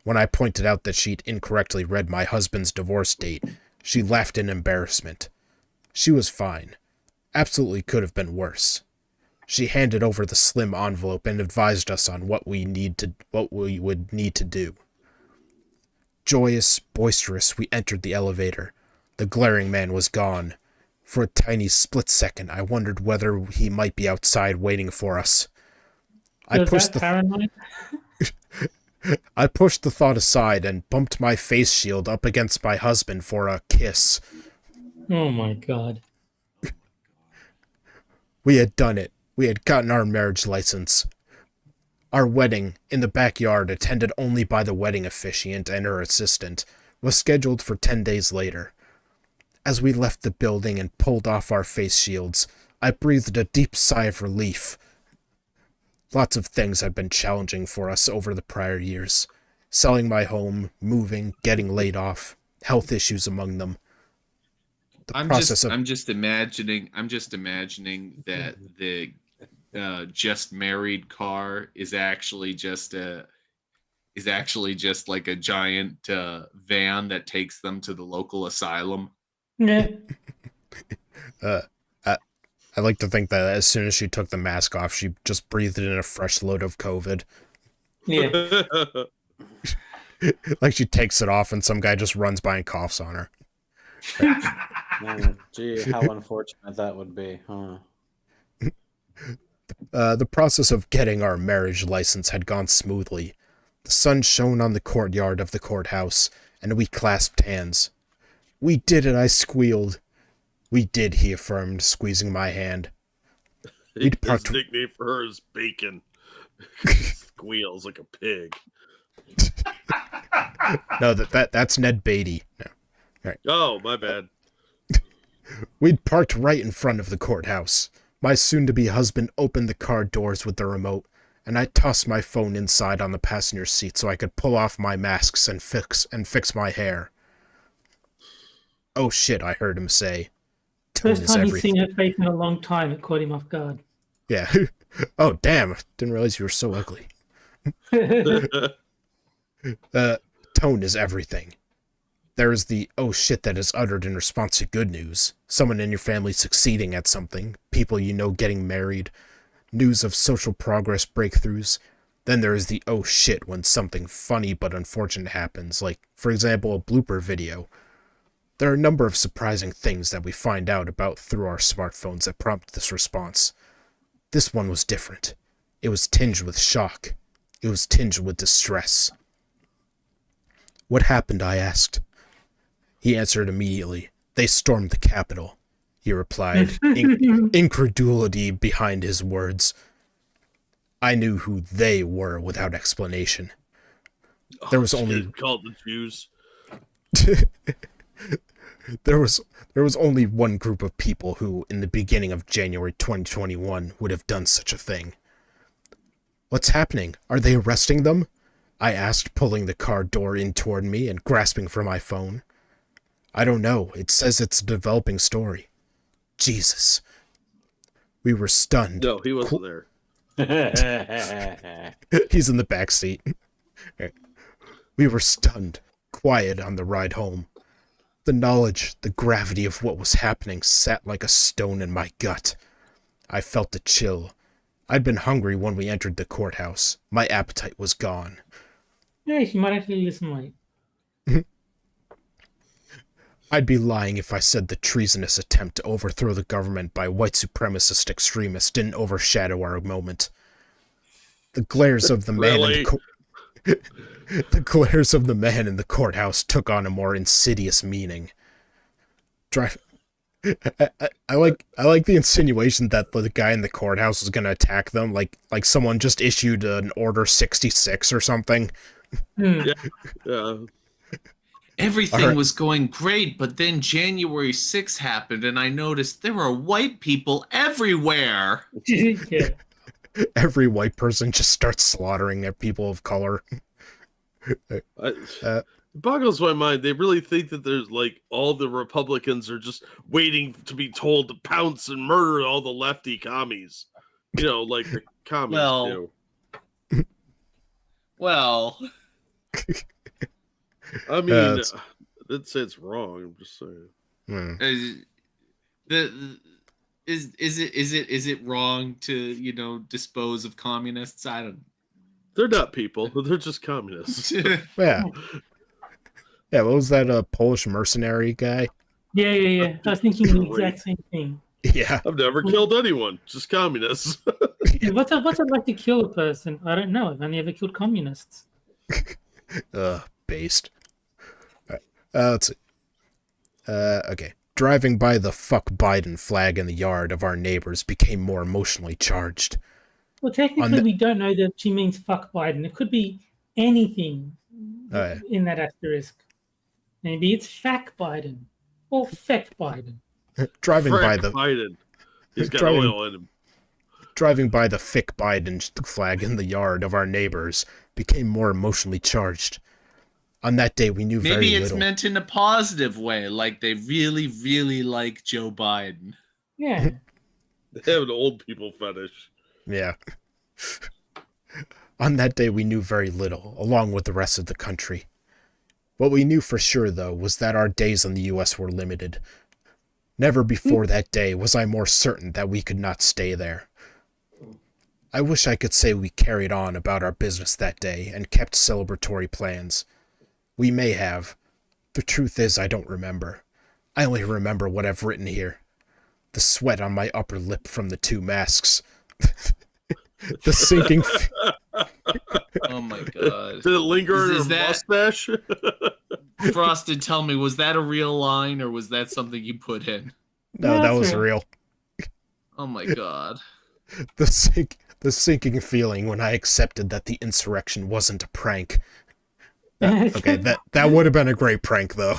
When I pointed out that she'd incorrectly read my husband's divorce date, she laughed in embarrassment. She was fine. Absolutely could have been worse. She handed over the slim envelope and advised us on what we would need to do. Joyous, boisterous, we entered the elevator. The glaring man was gone. For a tiny split second, I wondered whether he might be outside waiting for us. I pushed paranoid? I pushed the thought aside and bumped my face shield up against my husband for a kiss. Oh my god. We had done it. We had gotten our marriage license. Our wedding, in the backyard, attended only by the wedding officiant and her assistant, was scheduled for 10 days later. As we left the building and pulled off our face shields, I breathed a deep sigh of relief. Lots of things had been challenging for us over the prior years. Selling my home, moving, getting laid off, health issues among them. I'm just imagining that the just married car is actually just like a giant van that takes them to the local asylum. Yeah. I like to think that as soon as she took the mask off, she just breathed in a fresh load of COVID. Yeah. Like she takes it off and some guy just runs by and coughs on her. Oh, gee, how unfortunate that would be, huh? The process of getting our marriage license had gone smoothly. The sun shone on the courtyard of the courthouse, and we clasped hands. We did it, I squealed. We did, he affirmed, squeezing my hand. His nickname for her is Bacon. Squeals like a pig. No, that's Ned Beatty. No. All right. Oh, my bad. We'd parked right in front of the courthouse. My soon-to-be husband opened the car doors with the remote, and I tossed my phone inside on the passenger seat so I could pull off my masks and fix my hair. Oh shit, I heard him say. First time he's seen her face in a long time, it caught him off guard. Yeah. Oh, damn. Didn't realize you were so ugly. Tone is everything. There is the oh shit that is uttered in response to good news. Someone in your family succeeding at something. People you know getting married. News of social progress breakthroughs. Then there is the oh shit when something funny but unfortunate happens. Like, for example, a blooper video. There are a number of surprising things that we find out about through our smartphones that prompt this response. This one was different. It was tinged with shock. It was tinged with distress. What happened, I asked. He answered immediately. They stormed the Capitol, he replied, incredulity behind his words. I knew who they were without explanation. There was only called the Jews. There was only one group of people who, in the beginning of January 2021, would have done such a thing. What's happening? Are they arresting them? I asked, pulling the car door in toward me and grasping for my phone. I don't know. It says it's a developing story. Jesus. We were stunned. No, he wasn't there. He's in the back seat. We were stunned, quiet on the ride home. The knowledge, the gravity of what was happening sat like a stone in my gut. I felt a chill. I'd been hungry when we entered the courthouse. My appetite was gone. Yeah, she might actually listen late. I'd be lying if I said the treasonous attempt to overthrow the government by white supremacist extremists didn't overshadow our moment. The glares of the man in the the glares of the man in the courthouse took on a more insidious meaning. I like the insinuation that the guy in the courthouse was gonna attack them, like someone just issued an Order 66 or something. Hmm. Yeah. Everything Alright. was going great, but then January 6th happened, and I noticed there were white people everywhere. Yeah. Every white person just starts slaughtering at people of color. It Uh, boggles my mind. They really think that there's like all the Republicans are just waiting to be told to pounce and murder all the lefty commies. You know, like the commies Well- do. Well, I mean, I didn't say it's wrong. I'm just saying. hmm. is it wrong to dispose of communists? I don't. They're not people. They're just communists. Yeah. Yeah, what was that Polish mercenary guy? Yeah. I was thinking the exact same thing. Yeah. I've never killed anyone. Just communists. What's it like to kill a person? I don't know. I've only ever killed communists. Based. Alright. Let's see. Okay. Driving by the "fuck Biden" flag in the yard of our neighbors became more emotionally charged. Well, technically, we don't know that she means fuck Biden. It could be anything in that asterisk. Maybe it's fact Biden or feck Biden. Driving by Frick the Biden. He's got Driving- oil in him. driving by the "fick Biden" flag in the yard of our neighbors became more emotionally charged. On that day, we knew very Maybe little. it's meant in a positive way, like they really, really like Joe Biden. Yeah. They have an old people fetish. Yeah. On that day, we knew very little, along with the rest of the country. What we knew for sure, though, was that our days in the U.S. were limited. Never before that day was I more certain that we could not stay there. I wish I could say we carried on about our business that day and kept celebratory plans. We may have. The truth is, I don't remember. I only remember what I've written here. The sweat on my upper lip from the 2 masks. The sinking... Oh my god! Did it linger in Is her that- mustache? Frosted, tell me, was that a real line or was that something you put in? No, Yeah, that that's was real. real. Oh my god! The sinking feeling when I accepted that the insurrection wasn't a prank. Okay, that would have been a great prank, though.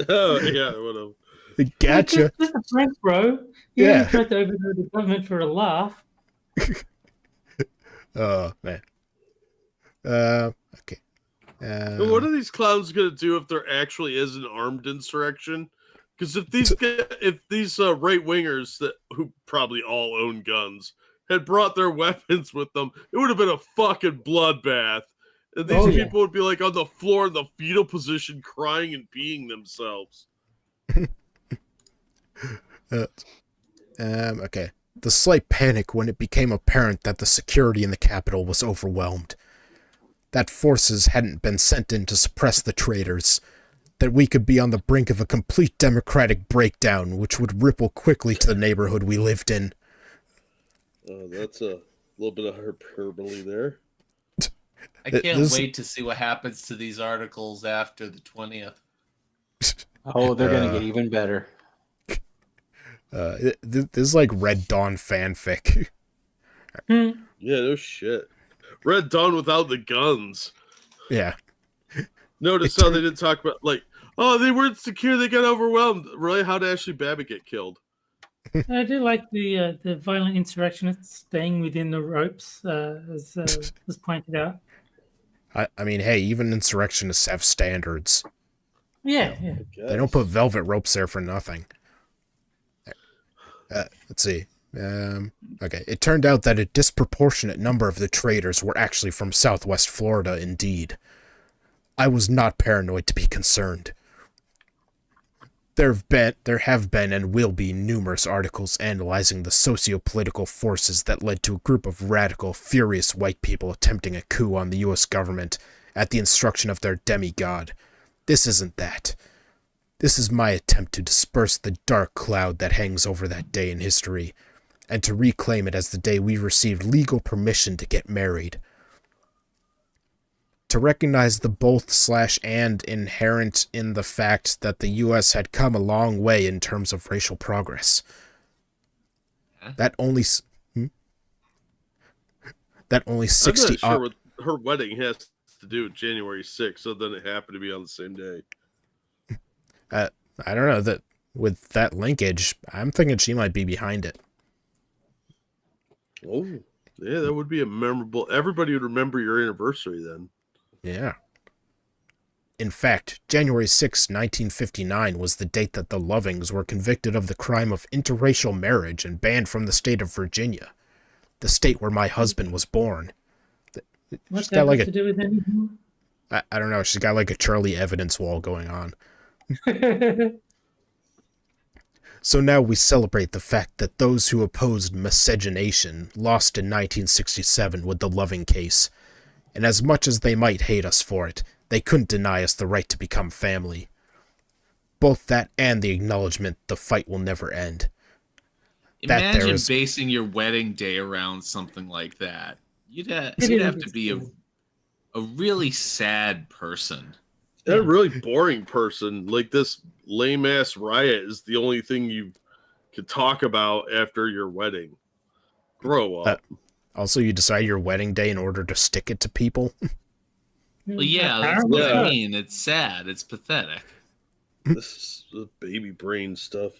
Oh, yeah, it would have. Gotcha. Just a prank, bro. You Yeah. tried to overthrow the government for a laugh. Oh, man. Okay. What are these clowns gonna do if there actually is an armed insurrection? Because if these right wingers who probably all own guns had brought their weapons with them, it would have been a fucking bloodbath. And these people would be like on the floor in the fetal position, crying and peeing themselves. Okay. The slight panic when it became apparent that the security in the Capitol was overwhelmed. That forces hadn't been sent in to suppress the traitors. That we could be on the brink of a complete democratic breakdown, which would ripple quickly to the neighborhood we lived in. That's a little bit of hyperbole there. I can't This- wait to see what happens to these articles after the 20th. Oh, they're gonna get even better. This is like Red Dawn fanfic. Yeah, no shit. Red Dawn without the guns. Yeah. Notice how they didn't talk about like, oh, they weren't secure, they got overwhelmed. Really, how did Ashley Babbitt get killed? I do like the violent insurrectionists staying within the ropes, as was pointed out. I mean, hey, even insurrectionists have standards. Yeah. They don't put velvet ropes there for nothing. Let's see. Okay, it turned out that a disproportionate number of the traitors were actually from Southwest Florida, indeed. I was not paranoid to be concerned. There have been and will be numerous articles analyzing the socio-political forces that led to a group of radical, furious white people attempting a coup on the U.S. government at the instruction of their demigod. This isn't that. This is my attempt to disperse the dark cloud that hangs over that day in history, and to reclaim it as the day we received legal permission to get married. to recognize the both/and inherent in the fact that the U.S. had come a long way in terms of racial progress. Huh? That only 60 I'm not sure what her wedding has to do with January 6th, so then it happened to be on the same day. I don't know, that with that linkage, I'm thinking she might be behind it. Oh, yeah, that would be a memorable. Everybody would remember your anniversary then. Yeah. In fact, January 6, 1959 was the date that the Lovings were convicted of the crime of interracial marriage and banned from the state of Virginia, the state where my husband was born. What's She's that got like got to do with anything? I don't know, she's got like a Charlie evidence wall going on. So now we celebrate the fact that those who opposed miscegenation lost in 1967 with the Loving case, and as much as they might hate us for it, they couldn't deny us the right to become family. Both that and the acknowledgement the fight will never end. That there Imagine is- basing your wedding day around something like that. You'd have to be a really sad person. And a really boring person. Like this lame ass riot is the only thing you could talk about after your wedding. Grow up. Also, you decide your wedding day in order to stick it to people. Well, yeah, that's what I mean. It's sad. It's pathetic. This is the baby brain stuff.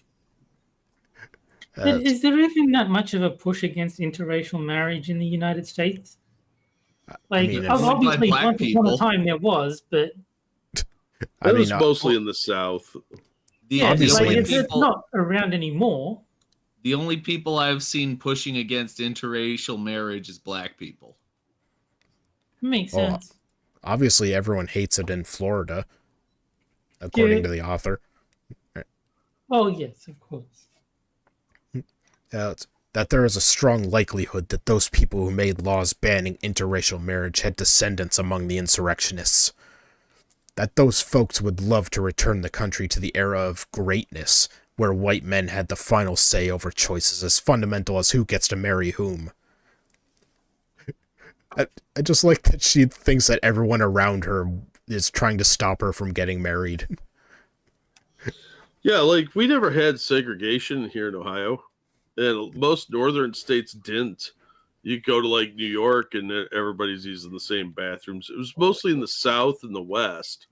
Is there even that much of a push against interracial marriage in the United States? Like, mean, it's- obviously, By black once upon people. a time there was, but It was mostly in the South. yeah, Obviously, like, it's- it's not around anymore. The only people I've seen pushing against interracial marriage is black people. Makes Oh, sense. obviously, everyone hates it in Florida, according Yeah. to the author. Oh yes, of course. That there is a strong likelihood that those people who made laws banning interracial marriage had descendants among the insurrectionists. That those folks would love to return the country to the era of greatness, where white men had the final say over choices as fundamental as who gets to marry whom. I just like that she thinks that everyone around her is trying to stop her from getting married. Yeah, like we never had segregation here in Ohio. And most northern states didn't. You go to like New York and everybody's using the same bathrooms. It was mostly in the South and the West.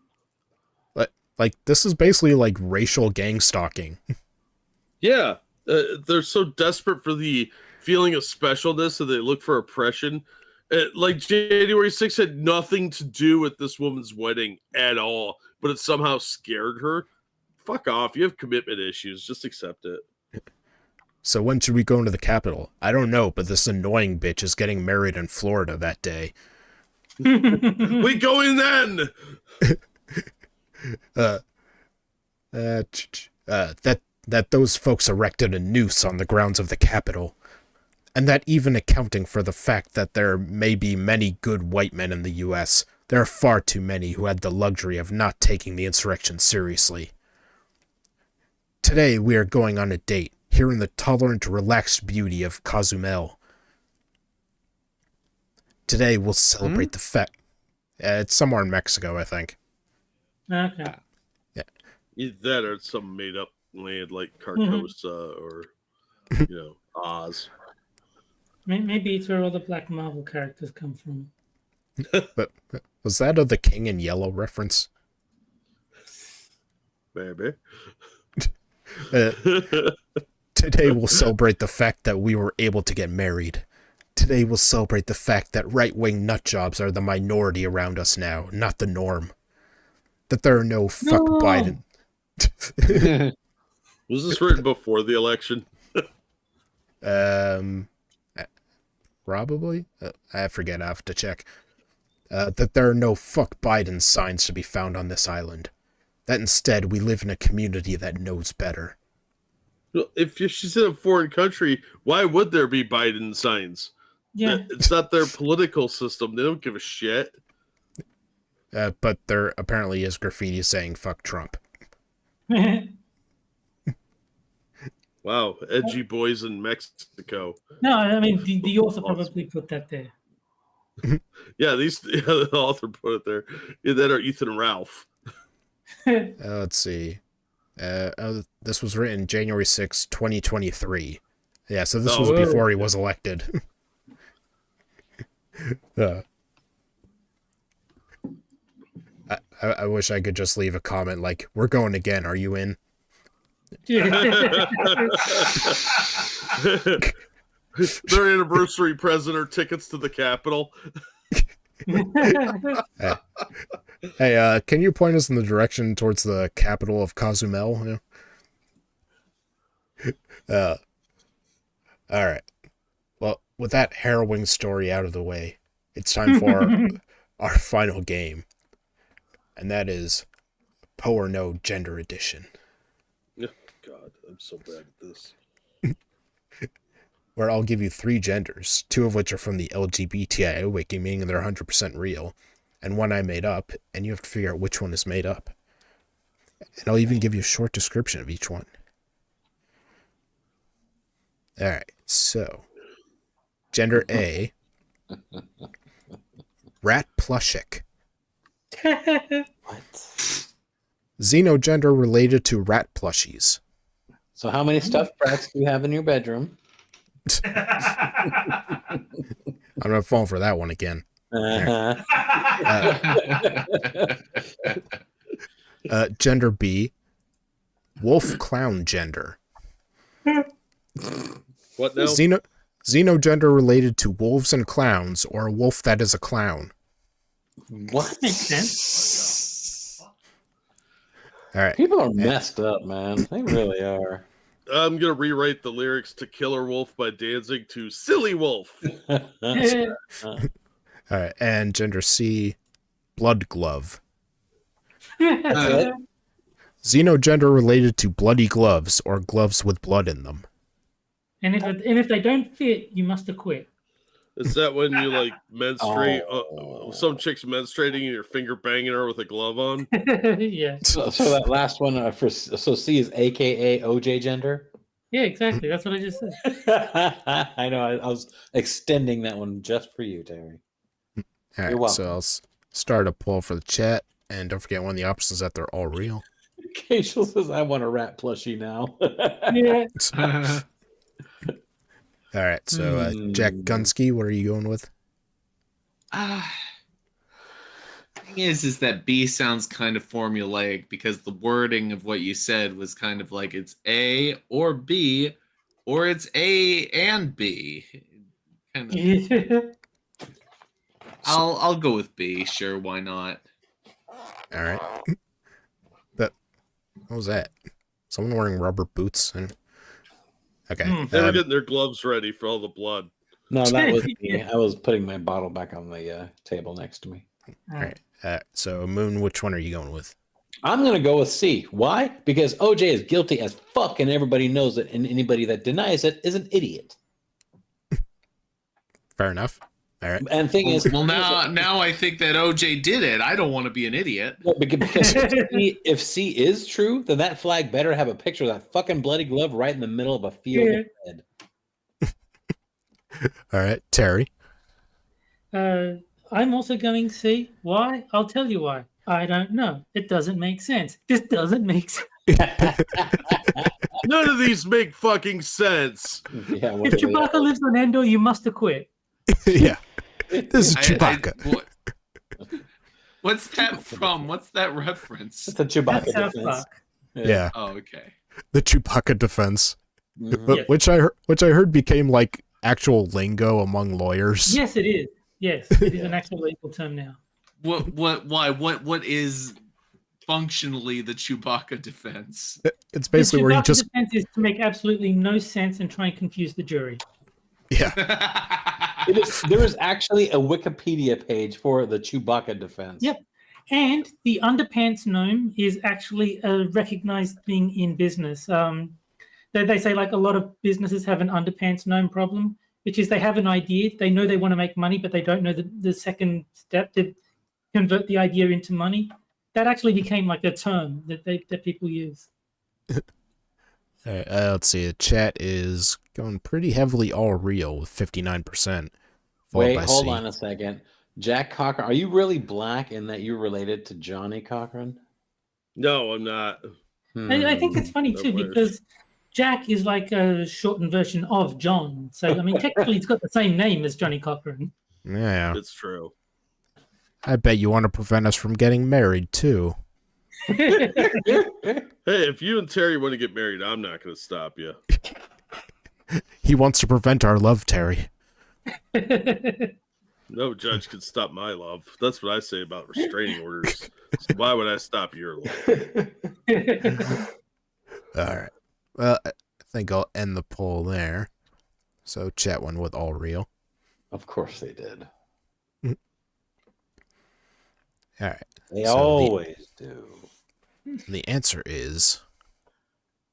Like, this is basically like racial gang stalking. Yeah, they're so desperate for the feeling of specialness that they look for oppression. Like January 6th had nothing to do with this woman's wedding at all, but it somehow scared her. Fuck off. You have commitment issues. Just accept it. So when should we go into the Capitol? I don't know, but this annoying bitch is getting married in Florida that day. We go in then. That those folks erected a noose on the grounds of the Capitol, and that even accounting for the fact that there may be many good white men in the U.S., there are far too many who had the luxury of not taking the insurrection seriously. Today we are going on a date, here in the tolerant, relaxed beauty of Cozumel. Today we'll celebrate the fact... it's somewhere in Mexico, I think. Okay. Either that or it's some made up land like Carcosa or, Oz. Maybe it's where all the Black Marvel characters come from. But was that a The King in Yellow reference? Maybe. Today we'll celebrate the fact that we were able to get married. Today we'll celebrate the fact that right-wing nutjobs are the minority around us now, not the norm. That there are no fuck No. Biden. Was this written before the election? Probably? I forget, I have to check. That there are no fuck Biden signs to be found on this island. That instead we live in a community that knows better. Well, if she's in a foreign country, why would there be Biden signs? Yeah. It's not their political system. They don't give a shit. But there apparently is graffiti saying fuck Trump. Wow, edgy boys in Mexico. No, I mean the author probably put that there. Yeah, the author put it there. Yeah, that are Ethan and Ralph. Let's see. This was written January 6, 2023. Yeah, so this was Oh, before he was elected. I wish I could just leave a comment like, "We're going again. Are you in?" Their anniversary present are tickets to the Capitol. Hey, can you point us in the direction towards the capital of Cozumel? All right. Well, with that harrowing story out of the way, it's time for our final game, and that is Poe or No Gender Edition, God, I'm so bad at this. where I'll give you 3 genders, 2 of which are from the LGBTI wiki, meaning they're 100% real, and 1 I made up, and you have to figure out which one is made up. And I'll even give you a short description of each one. Alright, so gender A, Rat Plushik. What? Xenogender related to rat plushies. So how many stuffed rats do you have in your bedroom? I'm not falling for that one again. Gender B, wolf clown gender. What now? Xenogender related to wolves and clowns, or a wolf that is a clown. What? Makes sense. All right. People are messed up, man. They really are. I'm gonna rewrite the lyrics to "Killer Wolf" by Danzig to "Silly Wolf." All right. And gender C, blood glove. Xenogender related to bloody gloves, or gloves with blood in them. And if they don't fit, you must acquit. Is that when you like menstruate? Oh. Some chick's menstruating and your finger banging her with a glove on? Yeah. So that last one so C is AKA OJ gender. Yeah, exactly. That's what I just said. I know. I was extending that one just for you, Terry. All You're right. welcome. So I'll start a poll for the chat, and don't forget one of the options is that they're all real. Keishel says, "I want a rat plushie now." Yeah. All right. So Jack Gunsky, what are you going with? Thing is that B sounds kind of formulaic because the wording of what you said was kind of like it's A or B, or it's A and B. Kind of. Yeah. I'll go with B. Sure, why not? All right. What was that? Someone wearing rubber boots? Okay. They were getting their gloves ready for all the blood. No, that was me. I was putting my bottle back on the table next to me. All right. So Moon, which one are you going with? I'm gonna go with C. Why? Because OJ is guilty as fuck, and everybody knows it, and anybody that denies it is an idiot. Fair enough. All right. And the thing is, Well, now I think that OJ did it. I don't want to be an idiot. because if C is true, then that flag better have a picture of that fucking bloody glove right in the middle of a field of red. All right, Terry. I'm also going C. Why? I'll tell you why. I don't know. It doesn't make sense. This doesn't make sense. None of these make fucking sense. Yeah, If Chewbacca lives on Endor, you must acquit. Yeah. This is Chewbacca. What's that from? What's that reference? It's a Chewbacca That's South defense. Park. Yeah. Oh, okay. The Chewbacca defense. Mhm. Yes. Which I heard became like actual lingo among lawyers. Yes, it is. Yes, it is an actual legal term now. What is functionally the Chewbacca defense? It's basically where you Chewbacca just defense is to make absolutely no sense and try and confuse the jury. yeah. There is actually a Wikipedia page for the Chewbacca defense. Yep. And the underpants gnome is actually a recognized thing in business. They say like a lot of businesses have an underpants gnome problem, which is they have an idea, they know they want to make money, but they don't know the second step to convert the idea into money. That actually became like a term that people use. All right, let's see. The chat is going pretty heavily all real with 59%, followed Wait, by hold C. on a second. Jack Cochran, are you really black in that you're related to Johnny Cochran? No, I'm not. I think it's funny I too wish. because Jack is like a shortened version of John. So I mean, technically, he's got the same name as Johnny Cochran. Yeah. It's true. I bet you want to prevent us from getting married, too. Hey, if you and Terry want to get married, I'm not going to stop you. He wants to prevent our love, Terry. No judge can stop my love. That's what I say about restraining orders. So why would I stop your love? All right. Well, I think I'll end the poll there. So chat went with all real. Of course they did. All right. They So always do. The answer is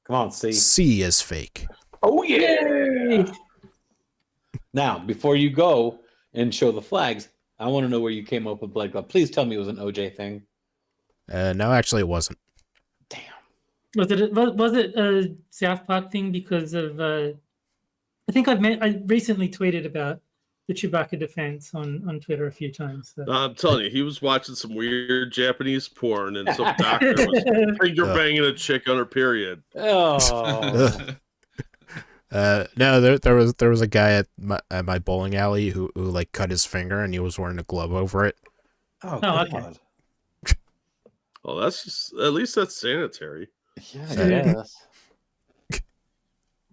Come on, see. C is fake. Oh yeah. Yay! Now, before you go and show the flags, I want to know where you came up with Blood Glove. Please tell me it was an OJ thing. No, actually, it wasn't. Damn. Was it a South Park thing because of? I think I recently tweeted about the Chewbacca defense on Twitter a few times. So. I'm telling you, he was watching some weird Japanese porn and some doctor was finger banging a chick on her period. Oh. No, there was a guy at my bowling alley who like cut his finger and he was wearing a glove over it. Oh, Oh, okay. God. Well, that's just at least that's sanitary. Yeah, I Yeah. guess.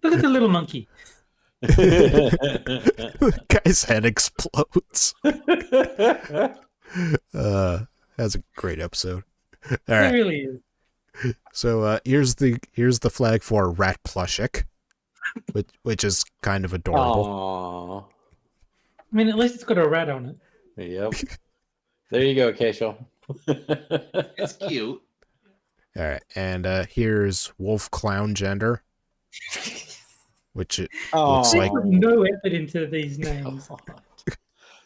Look at the little monkey. Guy's head explodes. That's a great episode. All It right, really is. so here's the flag for Rat Plushik, which is kind of adorable. Aw. I mean, at least it's got a rat on it. Yep. There you go, Keishel. It's cute. All right, and here's Wolf Clown Gender, which it looks They like put no effort into these names.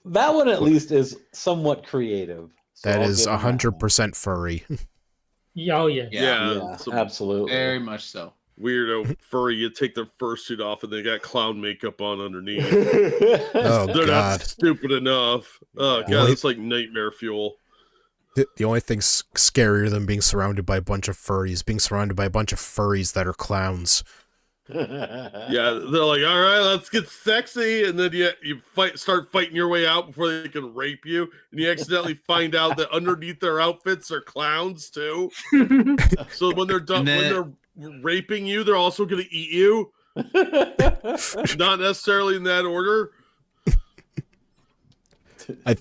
That one at least is somewhat creative. So that I'll is give him that one. 100% furry. Yeah, oh yeah. Yeah, some absolutely. Very much so. weirdo furry. You take their fursuit off and they got clown makeup on underneath. Oh They're God. not stupid enough. Oh Yeah. God, it's like nightmare fuel. The only thing scarier than being surrounded by a bunch of furries, being surrounded by a bunch of furries that are clowns. Yeah, they're like, all right, let's get sexy, and then you start fighting your way out before they can rape you, and you accidentally find out that underneath their outfits are clowns too. So when they're done, when they're raping you, they're also going to eat you. Not necessarily in that order. I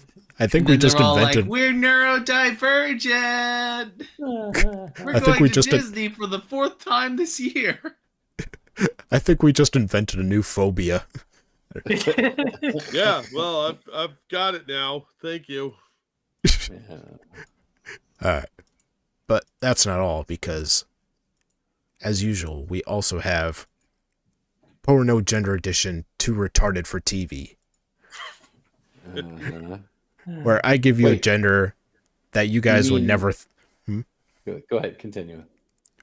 think And we then just they're all invented. like, we're neurodivergent. We're I think going we to just- Disney for the 4th time this year. I think we just invented a new phobia. Yeah, well, I've got it now. Thank you. All right, but that's not all because, as usual, we also have Porno Gender Edition Too Retarded for TV, where I give you a Wait. gender that you guys would mean- never. Go ahead, continue.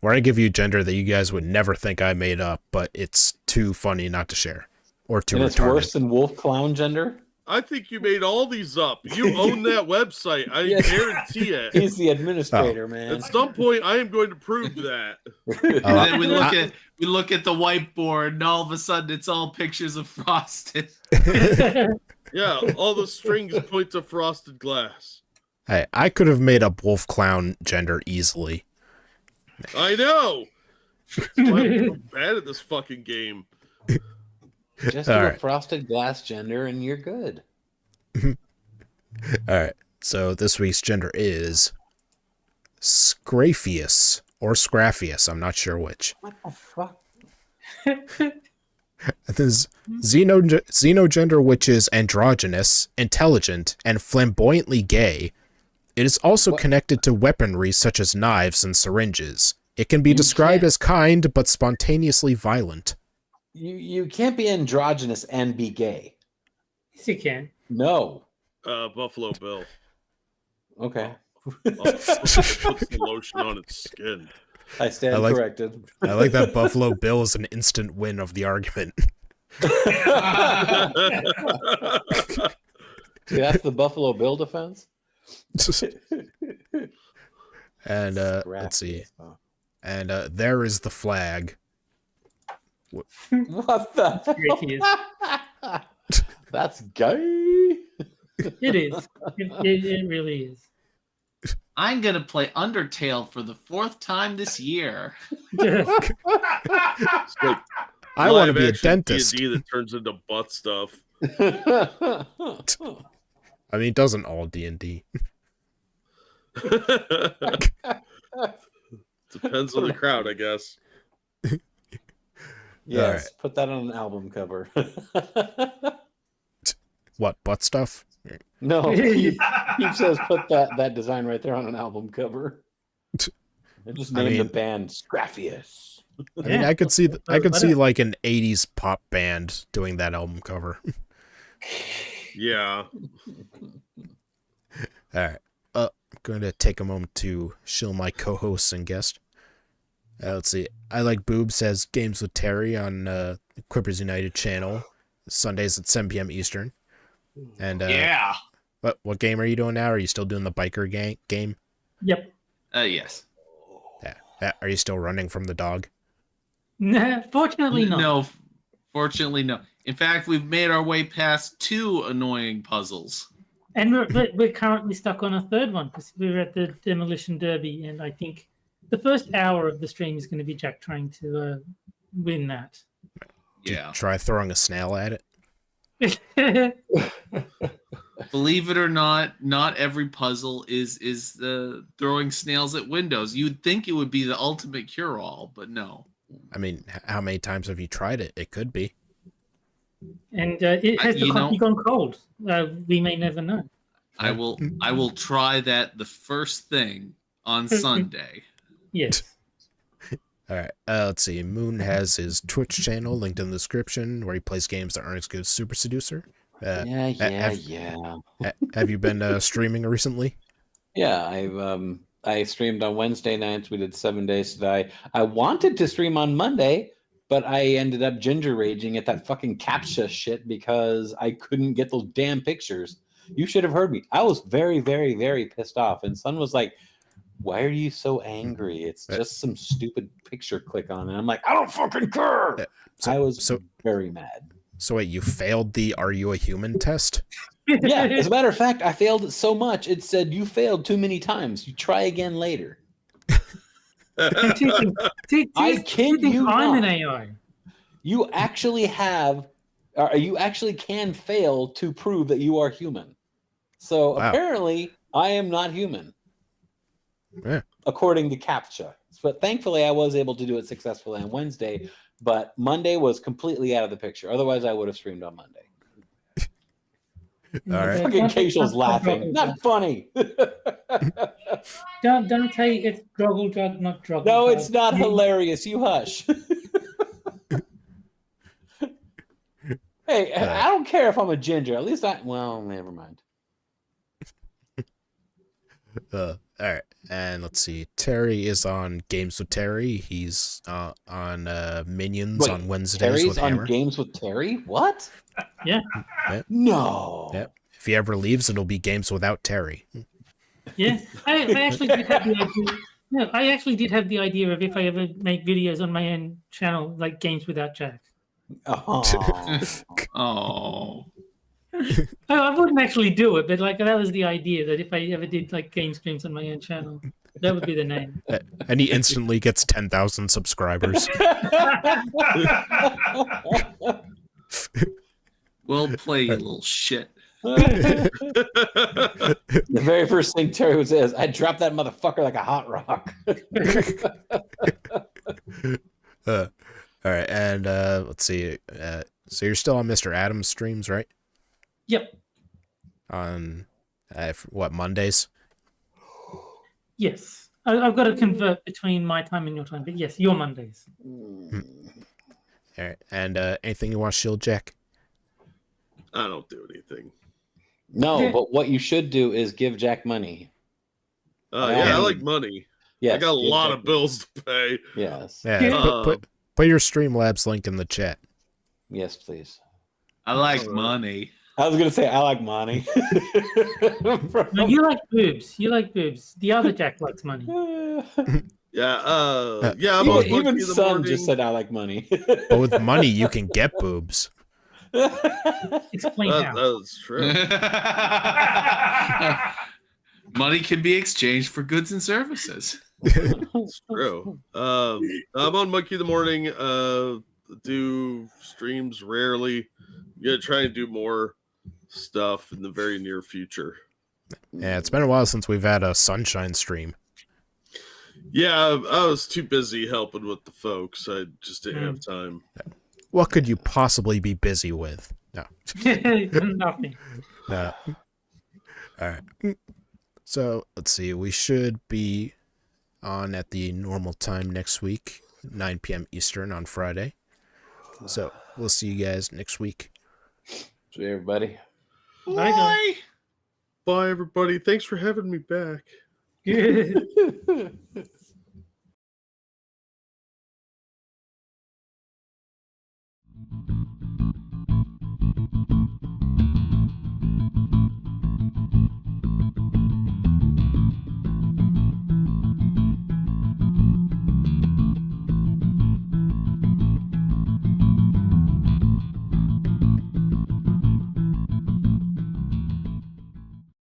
Where I give you a gender that you guys would never think I made up, but it's too funny not to share, or too And it's retarded. worse than Wolf Clown Gender? I think you made all these up. You own that website. I Yes. guarantee it. He's the administrator, man. At some point, I am going to prove that. And then we look I- at the whiteboard, and all of a sudden it's all pictures of Frosted. Yeah, all the strings point to frosted glass. Hey, I could have made up Wolf Clown Gender easily. I know. That's why I'm so bad at this fucking game. Just do All a right. frosted glass gender and you're good. All right, so this week's gender is Scraphius or Scraphius. I'm not sure which. What the fuck? This xenogender, which is androgynous, intelligent, and flamboyantly gay. It is also What? connected to weaponry such as knives and syringes. It can be You described can't- as kind but spontaneously violent. You can't be androgynous and be gay. Yes, you can. No. Buffalo Bill. Okay. Puts the lotion on its skin. I stand I like- corrected. I like that Buffalo Bill is an instant win of the argument. See, that's the Buffalo Bill defense. And let's see. And there is the flag. What the It hell? That's gay. is. It really is. I'm gonna play Undertale for the 4th time this year. It's like I want to live be a action dentist. D&D that turns into butt stuff. I mean, it doesn't all D&D. Depends on the crowd, I guess. Yes, put that on an album cover. What, butt stuff? No, he says put that design right there on an album cover. And just name the band Scraffius. I mean, I could see like an 80s pop band doing that album cover. Yeah. All right. I'm going to take a moment to shill my co-hosts and guest. Let's see. I Like Boob says Games with Terry on Grokers United channel, Sundays at 7 p.m. Eastern. And Yeah. what game are you doing now? Are you still doing the biker game? Yep. Yes. Yeah. Are you still running from the dog? Nah, fortunately not. No, fortunately no. In fact, we've made our way past 2 annoying puzzles. And we're currently stuck on a third one because we're at the Demolition Derby, and I think the first hour of the stream is going to be Jack trying to win that. Yeah. Try throwing a snail at it. Believe it or not every puzzle is throwing snails at windows. You'd think it would be the ultimate cure-all, but no. I mean, how many times have you tried it? It could be. And it has the coffee gone cold. We may never know. I will try that the first thing on Sunday. Yes. All right. Let's see. Moon has his Twitch channel linked in the description where he plays games that aren't as good as Super Seducer. Yeah. Have you been streaming recently? Yeah, I streamed on Wednesday nights. We did 7 Days to Die. I wanted to stream on Monday, but I ended up ginger raging at that fucking CAPTCHA shit because I couldn't get those damn pictures. You should have heard me. I was very, very, very pissed off. And Son was like, why are you so angry? It's just some stupid picture click on. And I'm like, I don't fucking care. I was very mad. So wait, you failed the Are You a Human test? Yeah, as a matter of fact, I failed it so much, it said, you failed too many times. You try again later. I kid you I'm not. an AI. You actually can fail to prove that you are human. So apparently, I am not human. Yeah. According to CAPTCHA. But thankfully, I was able to do it successfully on Wednesday. But Monday was completely out of the picture. Otherwise, I would have streamed on Monday. All right. Fucking Keishal's laughing. Not funny. Don't say it's Droggle Drug, not Droggle. No, it's not hilarious. You hush. Hey, I don't care if I'm a ginger. At least well, never mind. All right. And let's see. Terry is on Games with Terry. He's on Minions on Wednesdays Terry's with Hammer. on Games with Terry? What? Yeah. Yep. No. Yep. If he ever leaves, it'll be Games Without Terry. Yeah. I actually did have the idea. No, I actually did have the idea of if I ever make videos on my own channel, like Games Without Jack. Oh. I wouldn't actually do it, but like that was the idea that if I ever did like game streams on my own channel, that would be the name. And he instantly gets 10,000 subscribers. Well played, you little shit. The very first thing Terry would say is, I dropped that motherfucker like a hot rock. All right, and let's see. So you're still on Mr. Adams streams, right? Yep. On what, Mondays? Yes. I've got to convert between my time and your time, but yes, your Mondays. All right, and anything you want to shield, Jack? I don't do anything. No, but what you should do is give Jack money. Yeah, I like money. Yes, I got a lot of bills to pay. Yes. Yeah, put your Streamlabs link in the chat. Yes, please. I like money. I was gonna say I like money. No, you like boobs. You like boobs. The other Jack likes money. Yeah, I'm on even Monkey in the Son morning. just said I like money. But with money, you can get boobs. Explain how. That's true. Money can be exchanged for goods and services. It's true. I'm on Monkey in the morning. Do streams rarely. Gonna try and do more stuff in the very near future. Yeah, it's been a while since we've had a sunshine stream. Yeah, I was too busy helping with the folks. I just didn't have time. What could you possibly be busy with? No. Nothing. No. All right. So let's see. We should be on at the normal time next week, 9 p.m. Eastern on Friday. So we'll see you guys next week. See everybody. Bye, guys. Bye, everybody. Thanks for having me back. Good.